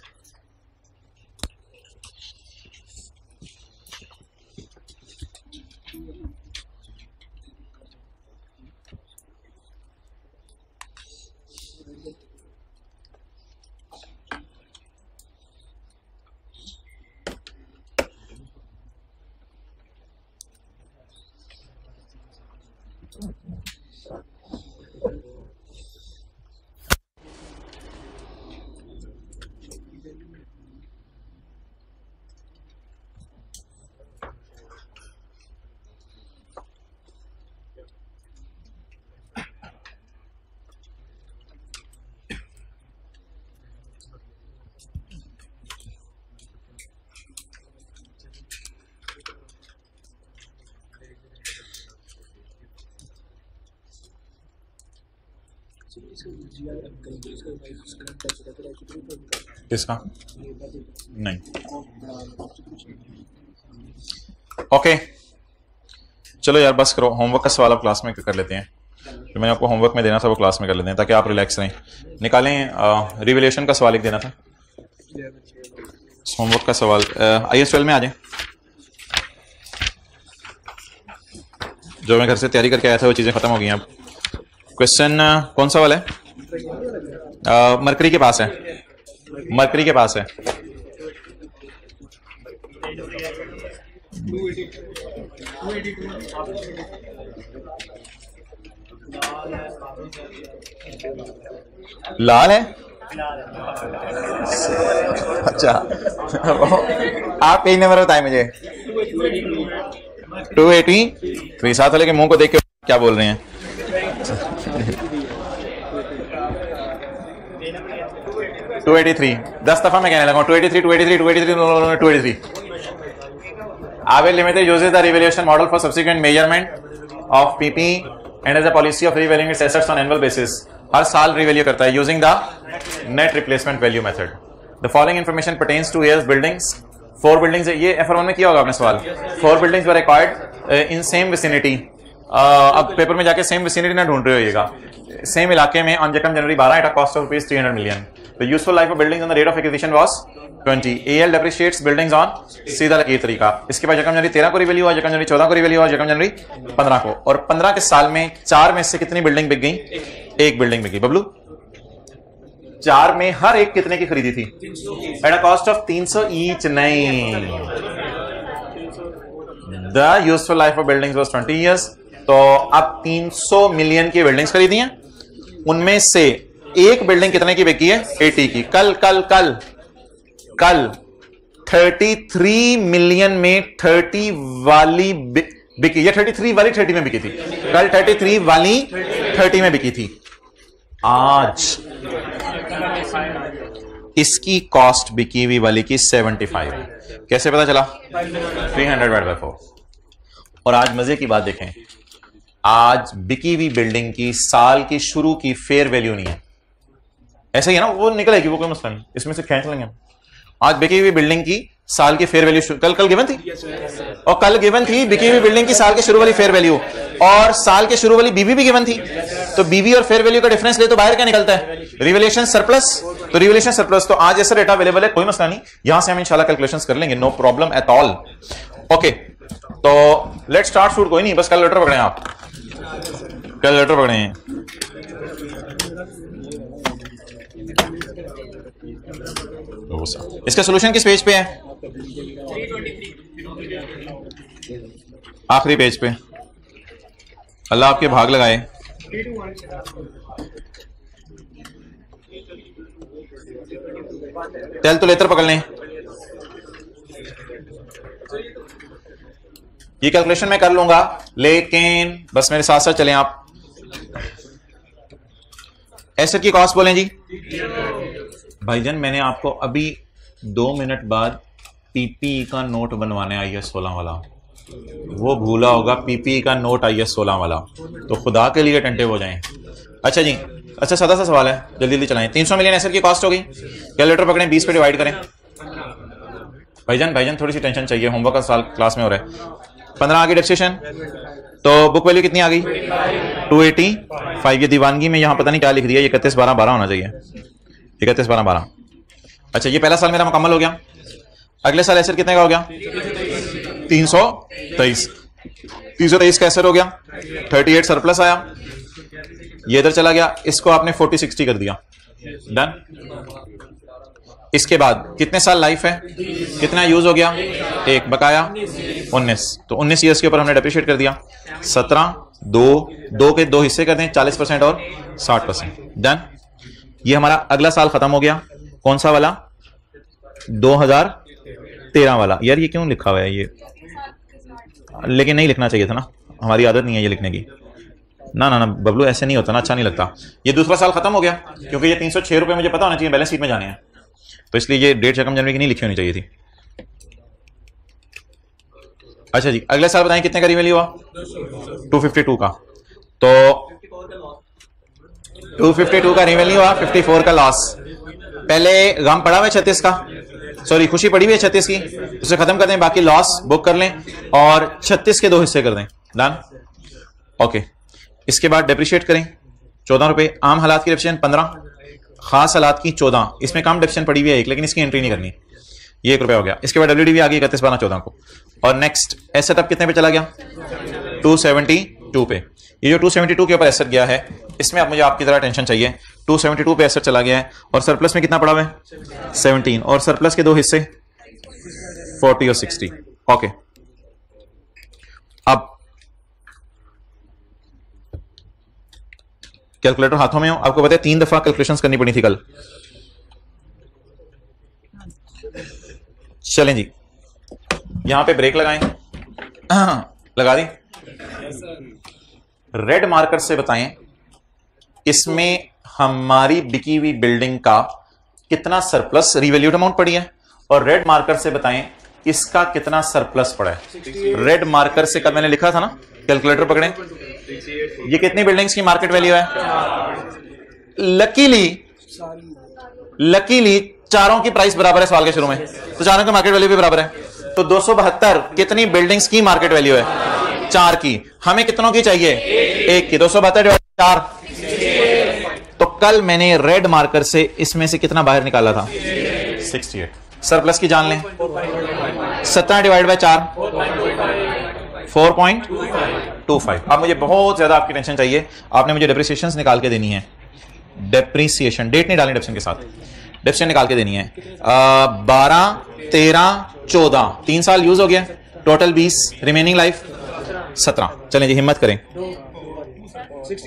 [SPEAKER 1] किसका? नहीं। ओके चलो यार बस करो, होमवर्क का सवाल आप क्लास में कर लेते हैं। जो मैंने आपको होमवर्क में देना था वो क्लास में कर लेते हैं ताकि आप रिलैक्स रहें। निकालें रिवैल्यूएशन का सवाल एक देना था, होमवर्क का सवाल। IAS 12 में आ जाए, जो मैं घर से तैयारी करके आया था वो चीज़ें खत्म हो गई हैं अब। क्वेश्चन कौन सा वाला है? मरकरी के पास है, मरकरी के पास है। लाल है, अच्छा आप पेज नंबर बताएं मुझे। 280 साथ वाले के मुंह को देख के क्या बोल रहे हैं? 283 10 दफा मैं कहने लगा 283 Abel Limited uses the revaluation model for subsequent measurement of PP and has a policy of revaluing its assets on annual basis. हर साल रिवैल्यू करता है using the net replacement value method. The following information pertains to years buildings. 4 buildings है, ये FR1 में किया होगा आपने सवाल। 4 buildings were acquired in same vicinity. अब पेपर में जाके सेम विसिनिटी ना ढूंढ रहे होइएगा। सेम इलाके में on January 12 at a cost of ₹300 million. The useful life of buildings and the rate of acquisition was 20. AL depreciates buildings on सीधा लकीर तरीका। इसके बाद January 13 को रिवैल्यू हुआ, January 14 को रिवैल्यू हुआ, January 15 को, और 15 के साल में 4 में से कितनी बिल्डिंग बिक गई? एक बिल्डिंग बिक गई। बबलू 4 में हर एक कितने की खरीदी थी? At a cost of 300 each. नहीं, the useful life of buildings was 20 years। तो अब 300 मिलियन की बिल्डिंग्स खरीदी हैं, उनमें से एक बिल्डिंग कितने की बिकी है? 80 की। कल कल कल कल 33 मिलियन में 30 वाली बिकी, या 33 वाली 30 में बिकी थी। कल 33 वाली 30 में बिकी थी। आज इसकी कॉस्ट बिकी हुई वाली की 75 है। कैसे पता चला? 300/4। और आज मजे की बात देखें, आज बिकी हुई बिल्डिंग की साल की शुरू की फेयर वैल्यू नहीं है। ऐसा ही है ना, वो निकलेगी, वो कोई मसला नहीं, इसमें से खींच लेंगे। आज बिकी हुई बिल्डिंग की साल की फेयर वैल्यू कल गिवन थी, और कल गिवन थी बिकी हुई बिल्डिंग की साल के शुरू वाली फेयर वैल्यू, और साल के शुरू वाली बीवी भी गिवन थी। तो बीवी और फेयर वैल्यू का डिफरेंस ले तो बाहर क्या निकलता है? Revaluation surplus. तो रिवैल्यूएशन सरप्लस, तो आज ऐसा डेटा अवेलेबल है, कोई मसला नहीं, यहां से हम इंशाल्लाह कैलकुलेशंस कर लेंगे, no problem at all. Okay, तो लेट्स स्टार्ट शूट। कोई नहीं, बस कैलकुलेटर पकड़े आप, कैलकुलेटर पकड़े हैं। इसका सॉल्यूशन किस पेज पे है? आखिरी पेज पे। अल्लाह आपके भाग लगाए। तेल तो लेतर पकड़ लें। ये कैलकुलेशन मैं कर लूंगा, लेकिन बस मेरे साथ साथ चलें आप। एसेट की कॉस्ट बोलें जी। भाईजान मैंने आपको अभी 2 मिनट बाद पीपीई का नोट बनवाने IAS 16 वाला, वो भूला होगा पीपीई का नोट IAS 16 वाला, तो खुदा के लिए अटेंटिव हो जाएं। अच्छा जी, अच्छा सादा सा सवाल है, जल्दी जल्दी चलाएं। 300 मिलियन एसेट की कॉस्ट हो गई, कैलकुलेटर पकड़ें, 20 पे डिवाइड करें। भाईजान थोड़ी सी टेंशन चाहिए, होमवर्क का साल क्लास में हो रहा है। 15 आ गई डेप्रिसिएशन, तो बुक वैल्यू कितनी आ गई? 285। ये दीवानगी में यहाँ पता नहीं क्या लिख दिया, 31/12/12 होना चाहिए, 31/12/12। अच्छा, ये पहला साल मेरा मुकम्मल हो गया। अगले साल एसेट कितने का हो गया? 323। 323 का एसेट हो गया, 38 सरप्लस आया, ये इधर चला गया, इसको आपने 40/60 कर दिया, डन। इसके बाद कितने साल लाइफ है, कितना यूज हो गया? 1 बकाया 19, तो 19 ईयर्स के ऊपर हमने डेप्रिशिएट कर दिया। 17 2 के 2 हिस्से कर दें, 40% और 60%, डन। ये हमारा अगला साल खत्म हो गया। कौन सा वाला? 2013 वाला। यार ये क्यों लिखा हुआ है ये? लेकिन नहीं लिखना चाहिए था ना, हमारी आदत नहीं है ये लिखने की। ना ना ना बबलू, ऐसे नहीं होता ना, अच्छा नहीं लगता। ये दूसरा साल खत्म हो गया, क्योंकि ये 306 रुपए मुझे पता होना चाहिए, बैलेंस शीट में जाने हैं, तो इसलिए ये डेट रकम जनवरी की नहीं लिखी होनी चाहिए थी। अच्छा जी, अगले साल बताएं कितने का रिवैल्यू हुआ? 252 का। तो 252 का रिवेन्यू हुआ, 54 का लॉस। पहले गम पड़ा हुआ है 36 का, सॉरी खुशी पड़ी हुई है 36 की, उसे खत्म कर दें, बाकी लॉस बुक कर लें और 36 के 2 हिस्से कर दें। Done, okay. इसके बाद डेप्रिशिएट करें 14 रुपए। आम हालात की डेप्रिशिएशन 15, खास हालात की 14, इसमें कम डेप्रिशिएशन पड़ी हुई है 1, लेकिन इसकी एंट्री नहीं करनी, ये 1 रुपया हो गया। इसके बाद WDV आ गई 31/12/14 को। और नेक्स्ट एसेट अब कितने पे चला गया? 272 पे। ये जो 272 के ऊपर एसेट गया है, इसमें अब मुझे आपकी तरह टेंशन चाहिए। 272 पे एसेट चला गया है और सरप्लस में कितना पड़ा हुआ है? 17, और सरप्लस के 2 हिस्से 40 और 60। ओके, अब कैलकुलेटर हाथों में हो, आपको पता है 3 दफा कैलकुलेशंस करनी पड़ी थी कल। चलें जी, यहां पे ब्रेक लगाएं, लगा दी। रेड मार्कर से बताएं इसमें हमारी बिकी हुई बिल्डिंग का कितना सरप्लस रिवैल्यूड अमाउंट पड़ी है, और रेड मार्कर से बताएं इसका कितना सरप्लस पड़ा है। रेड मार्कर से कल मैंने लिखा था ना, कैलकुलेटर पकड़ें, ये कितनी बिल्डिंग्स की मार्केट वैल्यू है? लकीली चारों की प्राइस बराबर है सवाल के शुरू में, तो चारों की मार्केट वैल्यू भी बराबर है। तो 272 कितनी बिल्डिंग्स की मार्केट वैल्यू है? 4 की। हमें कितनों की चाहिए? 1 की। 272 4। तो कल मैंने रेड मार्कर से इसमें से कितना बाहर निकाला था? 68। सरप्लस की जान लें, 17 डिवाइड बाय 4 4.25। अब मुझे बहुत ज्यादा आपकी टेंशन चाहिए, आपने मुझे डेप्रिसिएशन निकाल के देनी है। डेप्रिसिएशन डेट नहीं डालनी डेप्रिसिएशन के साथ, डेप्रिसिएशन निकाल के देनी है। 12 13 14 3 साल यूज हो गया, टोटल 20, रिमेनिंग लाइफ 17। चलें जी, हिम्मत करें।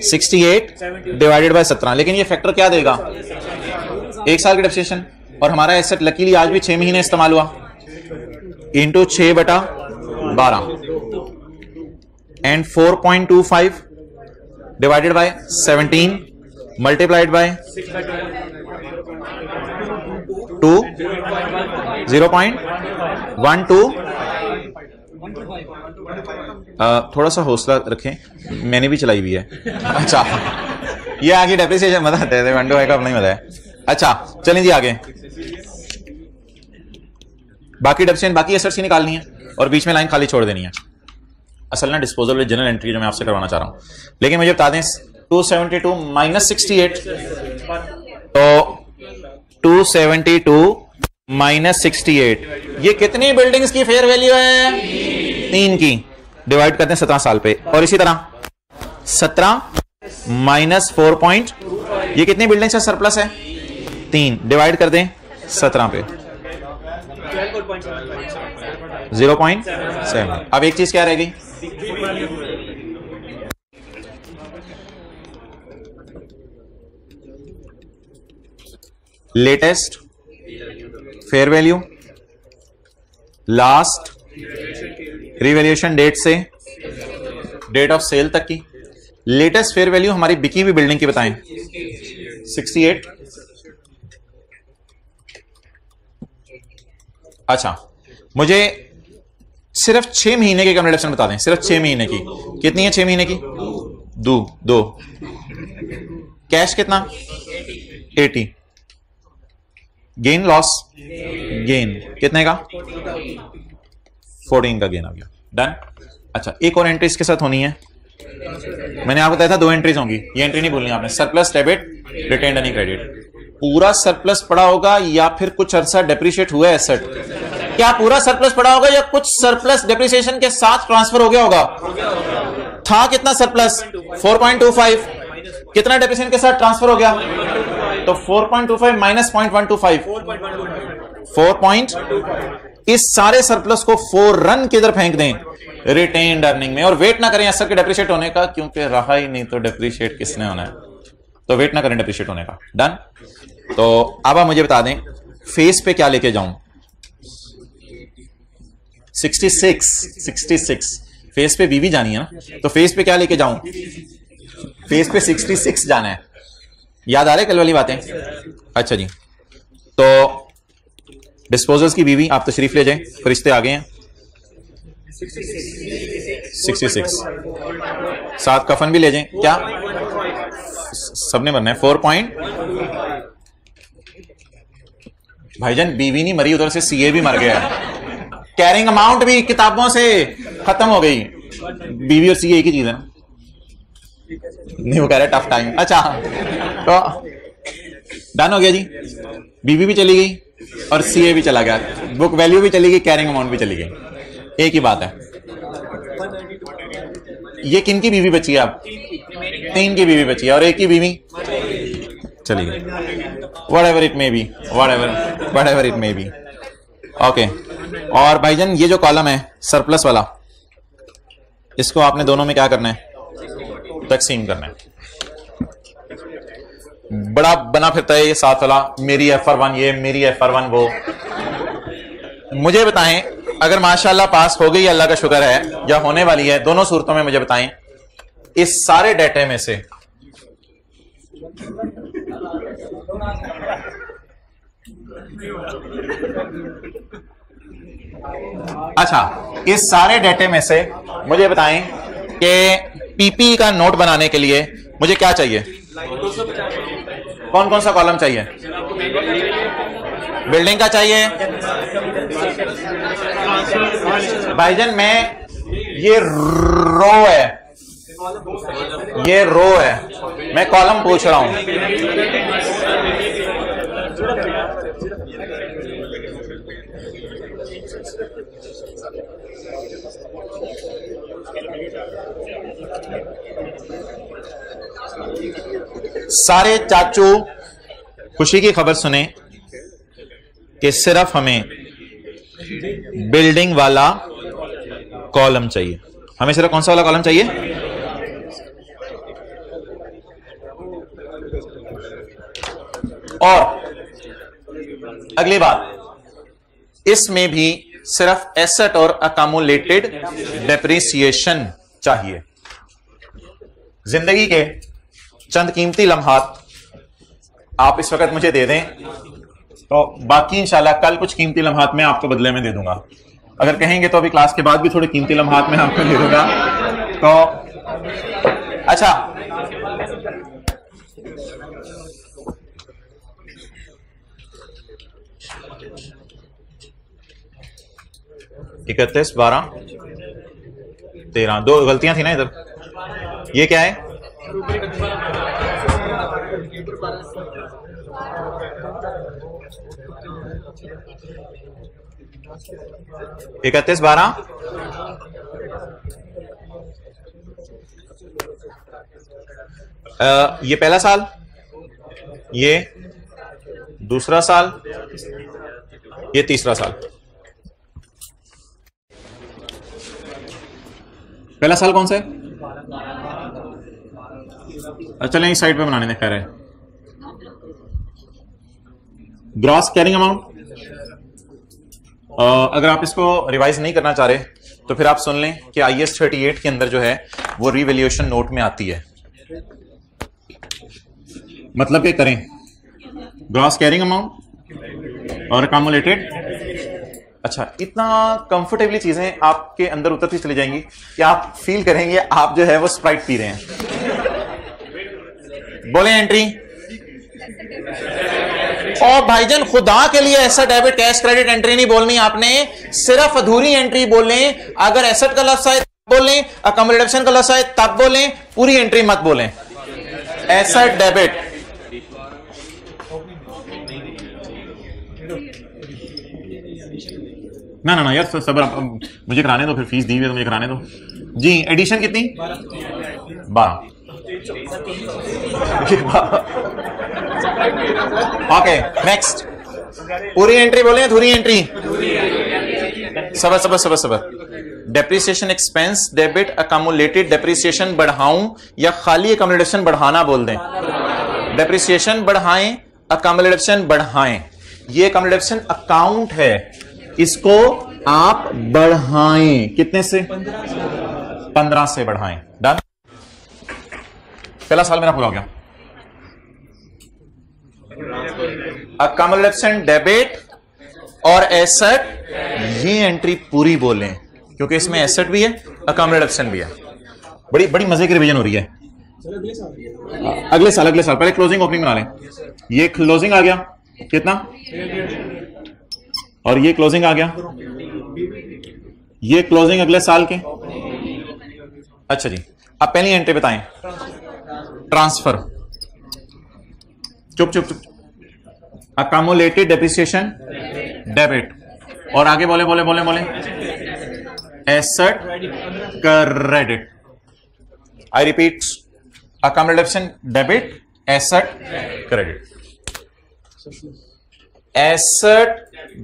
[SPEAKER 1] 68 डिवाइडेड बाय 17, लेकिन ये फैक्टर क्या देगा? 1 साल की डेप्रिसिएशन, और हमारा एसेट लकीली आज भी 6 महीने इस्तेमाल हुआ, into 6/12 and 4.25 divided by 17 multiplied by 2 0.12। थोड़ा सा हौसला रखें, मैंने भी चलाई हुई है। अच्छा, ये आगे डेप्रिसिएशन बताते हैं, 125 का अपना ही मजा है। अच्छा चलें जी आगे, बाकी डेप्रिसिएशन बाकी एसेट्स की निकालनी है और बीच में लाइन खाली छोड़ देनी है। असल ना डिस्पोजल जनरल एंट्री जो मैं आपसे करवाना चाह रहा हूं, लेकिन मुझे बता दें 272 माइनस 68, तो 272 माइनस 68 ये कितनी बिल्डिंग्स की फेयर वैल्यू है? 3 की। डिवाइड करते हैं 17 साल पे, और इसी तरह 17 माइनस 4 ये कितनी बिल्डिंग्स का सरप्लस है? 3। डिवाइड कर दें 17 पे 0.7। अब एक चीज क्या रहेगी? Latest fair value last revaluation date से डेट ऑफ सेल तक की। लेटेस्ट फेयर वैल्यू हमारी बिकी हुई बिल्डिंग की बताएं, 68। अच्छा, मुझे सिर्फ 6 महीने की कम्युनिकेशन बता दें, सिर्फ 6 महीने की। कितनी है 6 महीने की? 2। कैश कितना? 80। Gain loss? गेन कितने का? 14 का गेन आ गया। डन। अच्छा, एक और एंट्री इसके साथ होनी है, मैंने आपको बताया था 2 एंट्रीज होंगी, ये एंट्री नहीं भूलनी आपने। Surplus debit, retained earning credit. पूरा सरप्लस पड़ा होगा या फिर कुछ अरसा डेप्रिशिएट हुआ एसेट? क्या पूरा सरप्लस पड़ा होगा या कुछ सरप्लस डेप्रिसिएशन के साथ ट्रांसफर हो गया होगा? था कितना सरप्लस? 4.25। कितना डेप्रिसिएशन के साथ ट्रांसफर हो गया? तो 4.25 माइनस 0.125 4. इस सारे सरप्लस को फौरन किधर फेंक दें? रिटेन्ड अर्निंग में, और वेट ना करें एसेट के डेप्रिशिएट होने का, क्योंकि रहा ही नहीं तो डेप्रिशिएट किसने होना है, तो वेट ना करें डेप्रिशिएट होने का। डन। तो अब आप मुझे बता दें फेस पे क्या लेके जाऊं? 66 फेस पे बीवी जानी है ना, तो फेस पे क्या लेके जाऊं? फेस पे 66 जाना है। याद आ रहे कल वाली बातें? अच्छा जी, तो डिस्पोजल्स की बीवी आप तशरीफ ले जाएं, फरिश्ते आ गए हैं। 66 साथ कफन भी ले जाएं। क्या सबने भरना है 4 पॉइंट। भाईजान बीवी नहीं मरी, उधर से सीए भी मर गया। कैरिंग अमाउंट भी किताबों से खत्म हो गई। बीवी और सीए एक ही चीज है ना? नहीं, वो कह रहे टफ टाइम। अच्छा तो डन हो गया जी। बीवी भी चली गई और सीए भी चला गया, बुक वैल्यू भी चली गई, कैरिंग अमाउंट भी चली गई। एक ही बात है। ये किन की बीवी बची है? आप 3 की बीवी बची है और 1 की बीवी चली गई। Whatever it may be, whatever it may be. Okay. और भाईजान ये जो कॉलम है सरप्लस वाला, इसको आपने दोनों में क्या करना है? तकसीम करना है। बड़ा बना फिरता है ये 7 वाला, मेरी FR1 ये, मेरी FR1 वो। मुझे बताएं, अगर माशाल्लाह पास हो गई, अल्लाह का शुक्र है, या होने वाली है, दोनों सूरतों में मुझे बताएं इस सारे डेटे में से अच्छा, इस सारे डेटे में से मुझे बताएं कि पीपी का नोट बनाने के लिए मुझे क्या चाहिए? कौन कौन सा कॉलम चाहिए? बिल्डिंग का चाहिए भाईजान। मैं ये रो है, ये रो है, मैं कॉलम पूछ रहा हूं। सारे चाचू खुशी की खबर सुने कि सिर्फ हमें बिल्डिंग वाला कॉलम चाहिए। हमें सिर्फ कौन सा वाला कॉलम चाहिए? और अगली बात, इसमें भी सिर्फ एसेट और अकामुलेटेड डेप्रिसिएशन चाहिए। जिंदगी के चंद कीमती लम्हात आप इस वक्त मुझे दे दें, तो बाकी इंशाल्लाह कल कुछ कीमती लम्हात मैं आपको बदले में दे दूंगा। अगर कहेंगे तो अभी क्लास के बाद भी थोड़े कीमती लम्हात मैं आपको दे दूंगा। तो अच्छा, इकतीस 12 13, 2 गलतियां थी ना इधर। ये क्या है? इकतीस 12 ये पहला साल, ये दूसरा साल, ये तीसरा साल। पहला साल कौन सा है? चलें इस साइड पे बनाने दें। कह रहे ग्रॉस कैरिंग अमाउंट। अगर आप इसको रिवाइज नहीं करना चाह रहे तो फिर आप सुन लें कि IS 38 के अंदर जो है वो रिवैल्यूएशन नोट में आती है। मतलब क्या करें? ग्रॉस कैरिंग अमाउंट और अकामुलेटेड। अच्छा, इतना कंफर्टेबली चीजें आपके अंदर उतरती चली जाएंगी कि आप फील करेंगे आप जो है वो स्प्राइट पी रहे हैं। बोले एंट्री। और भाईजान खुदा के लिए ऐसा डेबिट कैश क्रेडिट एंट्री नहीं बोलनी आपने, सिर्फ अधूरी एंट्री बोलें। अगर एसेट का लफ्ज आए तब बोलें, अकोमोडेशन का लफ्ज आए तब बोलें, पूरी एंट्री मत बोलें। Asset debit. ना ना ना यार सबर, मुझे कराने दो, फिर फीस दी हुई है तो मुझे कराने दो जी। एडिशन कितनी? 12। Okay next. पूरी एंट्री बोले, अधूरी एंट्री? सबर सबर सबर सबर। Depreciation expense debit accumulated. Depreciation बढ़ाऊं या खाली अकामुलेशन बढ़ाना बोल दें? डेप्रिसिएशन बढ़ाएं, अकामुलेशन बढ़ाएं। ये अकामुलेशन अकाउंट है, इसको आप बढ़ाएं। कितने से? 15 से बढ़ाएं। डन। पहला साल मेरा पूरा हो गया। अकामुलेशन डेबिट और एसेट, ये एंट्री पूरी बोलें क्योंकि इसमें एसेट भी है, अकामुलेशन भी है। बड़ी बड़ी मजे की रिवीजन हो रही है। अगले साल पहले क्लोजिंग ओपनिंग बना लें। ये क्लोजिंग आ गया कितना, और ये क्लोजिंग आ गया, ये क्लोजिंग अगले साल के। अच्छा जी, अब पहली एंट्री बताएं, ट्रांसफर। चुप चुप चुप। अकामुलेटेड डेप्रिसिएशन डेबिट, और आगे बोले बोले बोले बोले asset credit. I repeat, accumulation debit, asset credit. Asset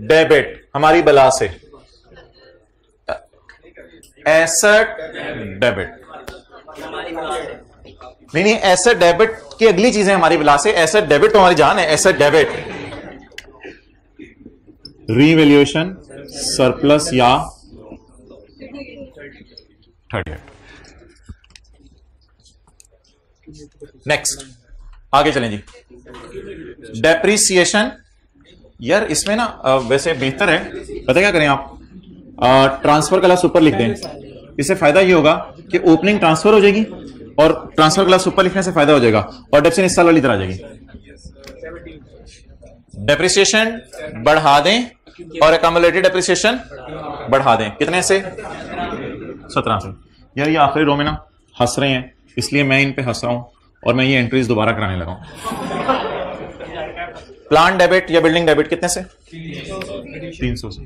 [SPEAKER 1] debit हमारी बला से, एसेट डेबिट नहीं, एसेट डेबिट की अगली चीजें हमारी बला से। एसेट डेबिट तो हमारी जान है। एसेट डेबिट रीवैल्यूएशन सरप्लस या 38। नेक्स्ट आगे चलें जी। डेप्रिसिएशन, यार इसमें ना वैसे बेहतर है, पता क्या करें आप, ट्रांसफर क्लास ऊपर लिख दें। इससे फायदा ये होगा कि ओपनिंग ट्रांसफर हो जाएगी और ट्रांसफर क्लास ऊपर लिखने से फायदा हो जाएगा, और डेप्रिसिएशन इस साल वाली तरह आ जाएगी। डेप्रिसिएशन बढ़ा दें और अकामुलेटेड डेप्रिसिएशन बढ़ा दें। कितने से? 17 से। यार ये आखिरी रो में ना हंस रहे हैं, इसलिए मैं इन पे हंस रहा हूं और मैं ये एंट्रीज दोबारा कराने लगा हूं। प्लान डेबिट या बिल्डिंग डेबिट कितने से? 300 से।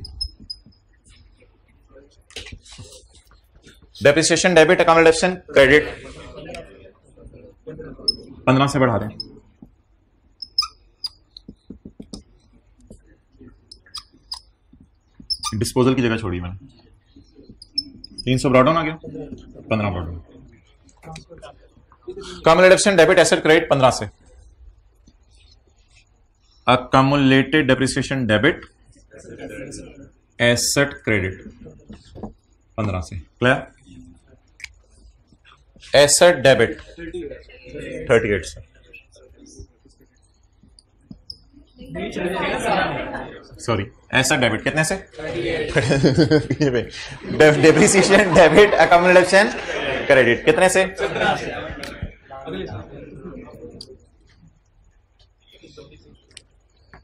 [SPEAKER 1] डेप्रिसिएशन डेबिट, अकामुलेशन क्रेडिट 15 से बढ़ा दें। डिस्पोजल की जगह छोड़ी मैंने, 300 ब्रॉड डाउन आ गया, 15 brought down. Accumulation debit asset credit 15 से। Accumulated depreciation debit asset credit 15 से। क्लियर? एसेट डेबिट 38 से। सॉरी, एसेट डेबिट कितने से? डेप्रिसिएशन डेबिट अकामुलेशन क्रेडिट कितने से?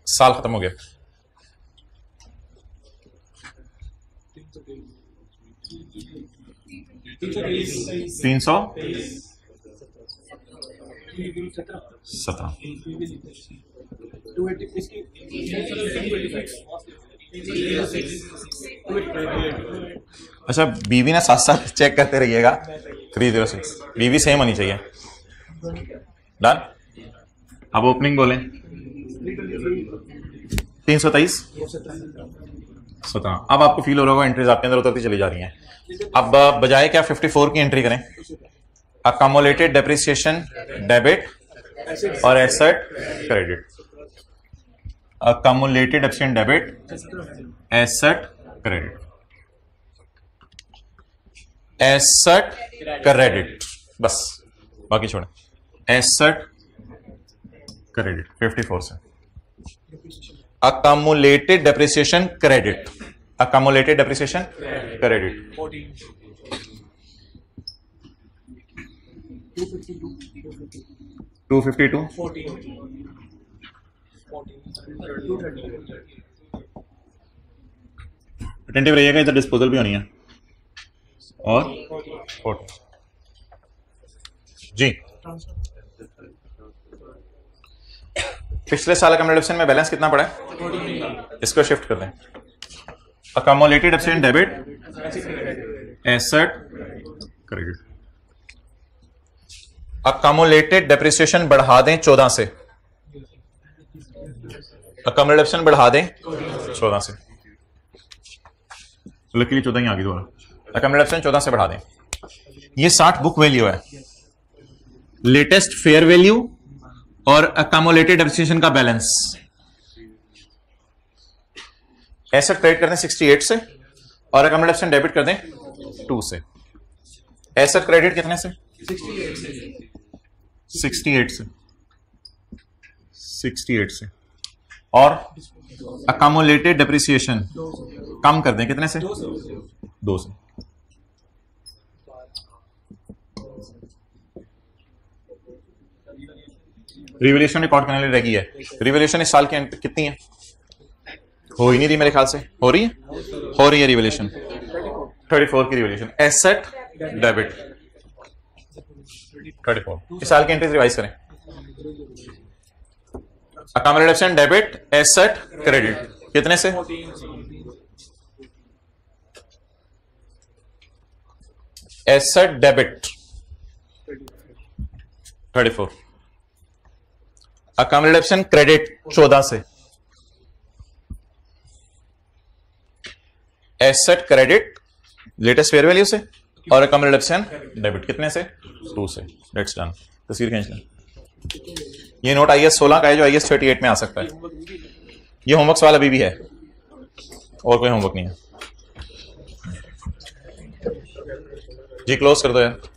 [SPEAKER 1] साल खत्म हो गया। तीन सौ 17। अच्छा, बीवी ना साथ साथ चेक करते रहिएगा। 306 बीवी सेम होनी चाहिए। डन। अब ओपनिंग बोलें। 323 17। अब आपको फील हो रहा होगा एंट्रीज आपके अंदर उतरती चली जा रही हैं। अब बजाय क्या 54 की एंट्री करें, अकामुलेटेड डेप्रिसिएशन डेबिट और asset credit. Accumulated depreciation debit asset credit, asset credit, बस बाकी छोड़ें। एसेट क्रेडिट 54 से। Accumulated depreciation credit, accumulated depreciation credit 252 attentive रहिएगा, इधर डिस्पोजल भी होनी है। और जी पिछले साल अकामुलेशन में बैलेंस कितना पड़ा है? इसको शिफ्ट कर दें। Accumulated depreciation debit asset credit. Accumulated depreciation बढ़ा दें 14 से। अकामुलेटेड डेप्रिसिएशन बढ़ा दें 14 से। लकीली 14 ही आ गई दोबारा। अकामुलेटेड डेप्रिसिएशन 14 से बढ़ा दें। ये 60 बुक वैल्यू है, लेटेस्ट फेयर वैल्यू और अकामुलेटेड डेप्रिसिएशन का बैलेंस। एसेट क्रेडिट कर दें 68 से और अकामुलेटेड डेबिट कर दें 2 से। एसेट क्रेडिट कितने से? 68 से। 68 से। और अकामुलेटेड डेप्रिसिएशन कम कर दें कितने से? 2 से। रिवोल्यूशन रिकॉर्ड करने के लिए रही है। रिवोल्यूशन इस साल की कितनी है? हो ही नहीं रही मेरे ख्याल से। हो रही है रिवोल्यूशन 34 की रिवोल्यूशन। Asset debit 34। इस साल की एंट्रीज रिवाइज करें। अकामोडेशन डेबिट एसेट क्रेडिट कितने से? Asset debit 34। अकामोडेशन क्रेडिट 14 से। Asset credit latest fair value से और अकामोडेशन डेबिट कितने से? 2 से। Let's done. तस्वीर खींच लें। ये नोट IS 16 का है जो IS 38 में आ सकता है। ये होमवर्क वाला अभी भी है और कोई होमवर्क नहीं है जी। क्लोज कर दो यार।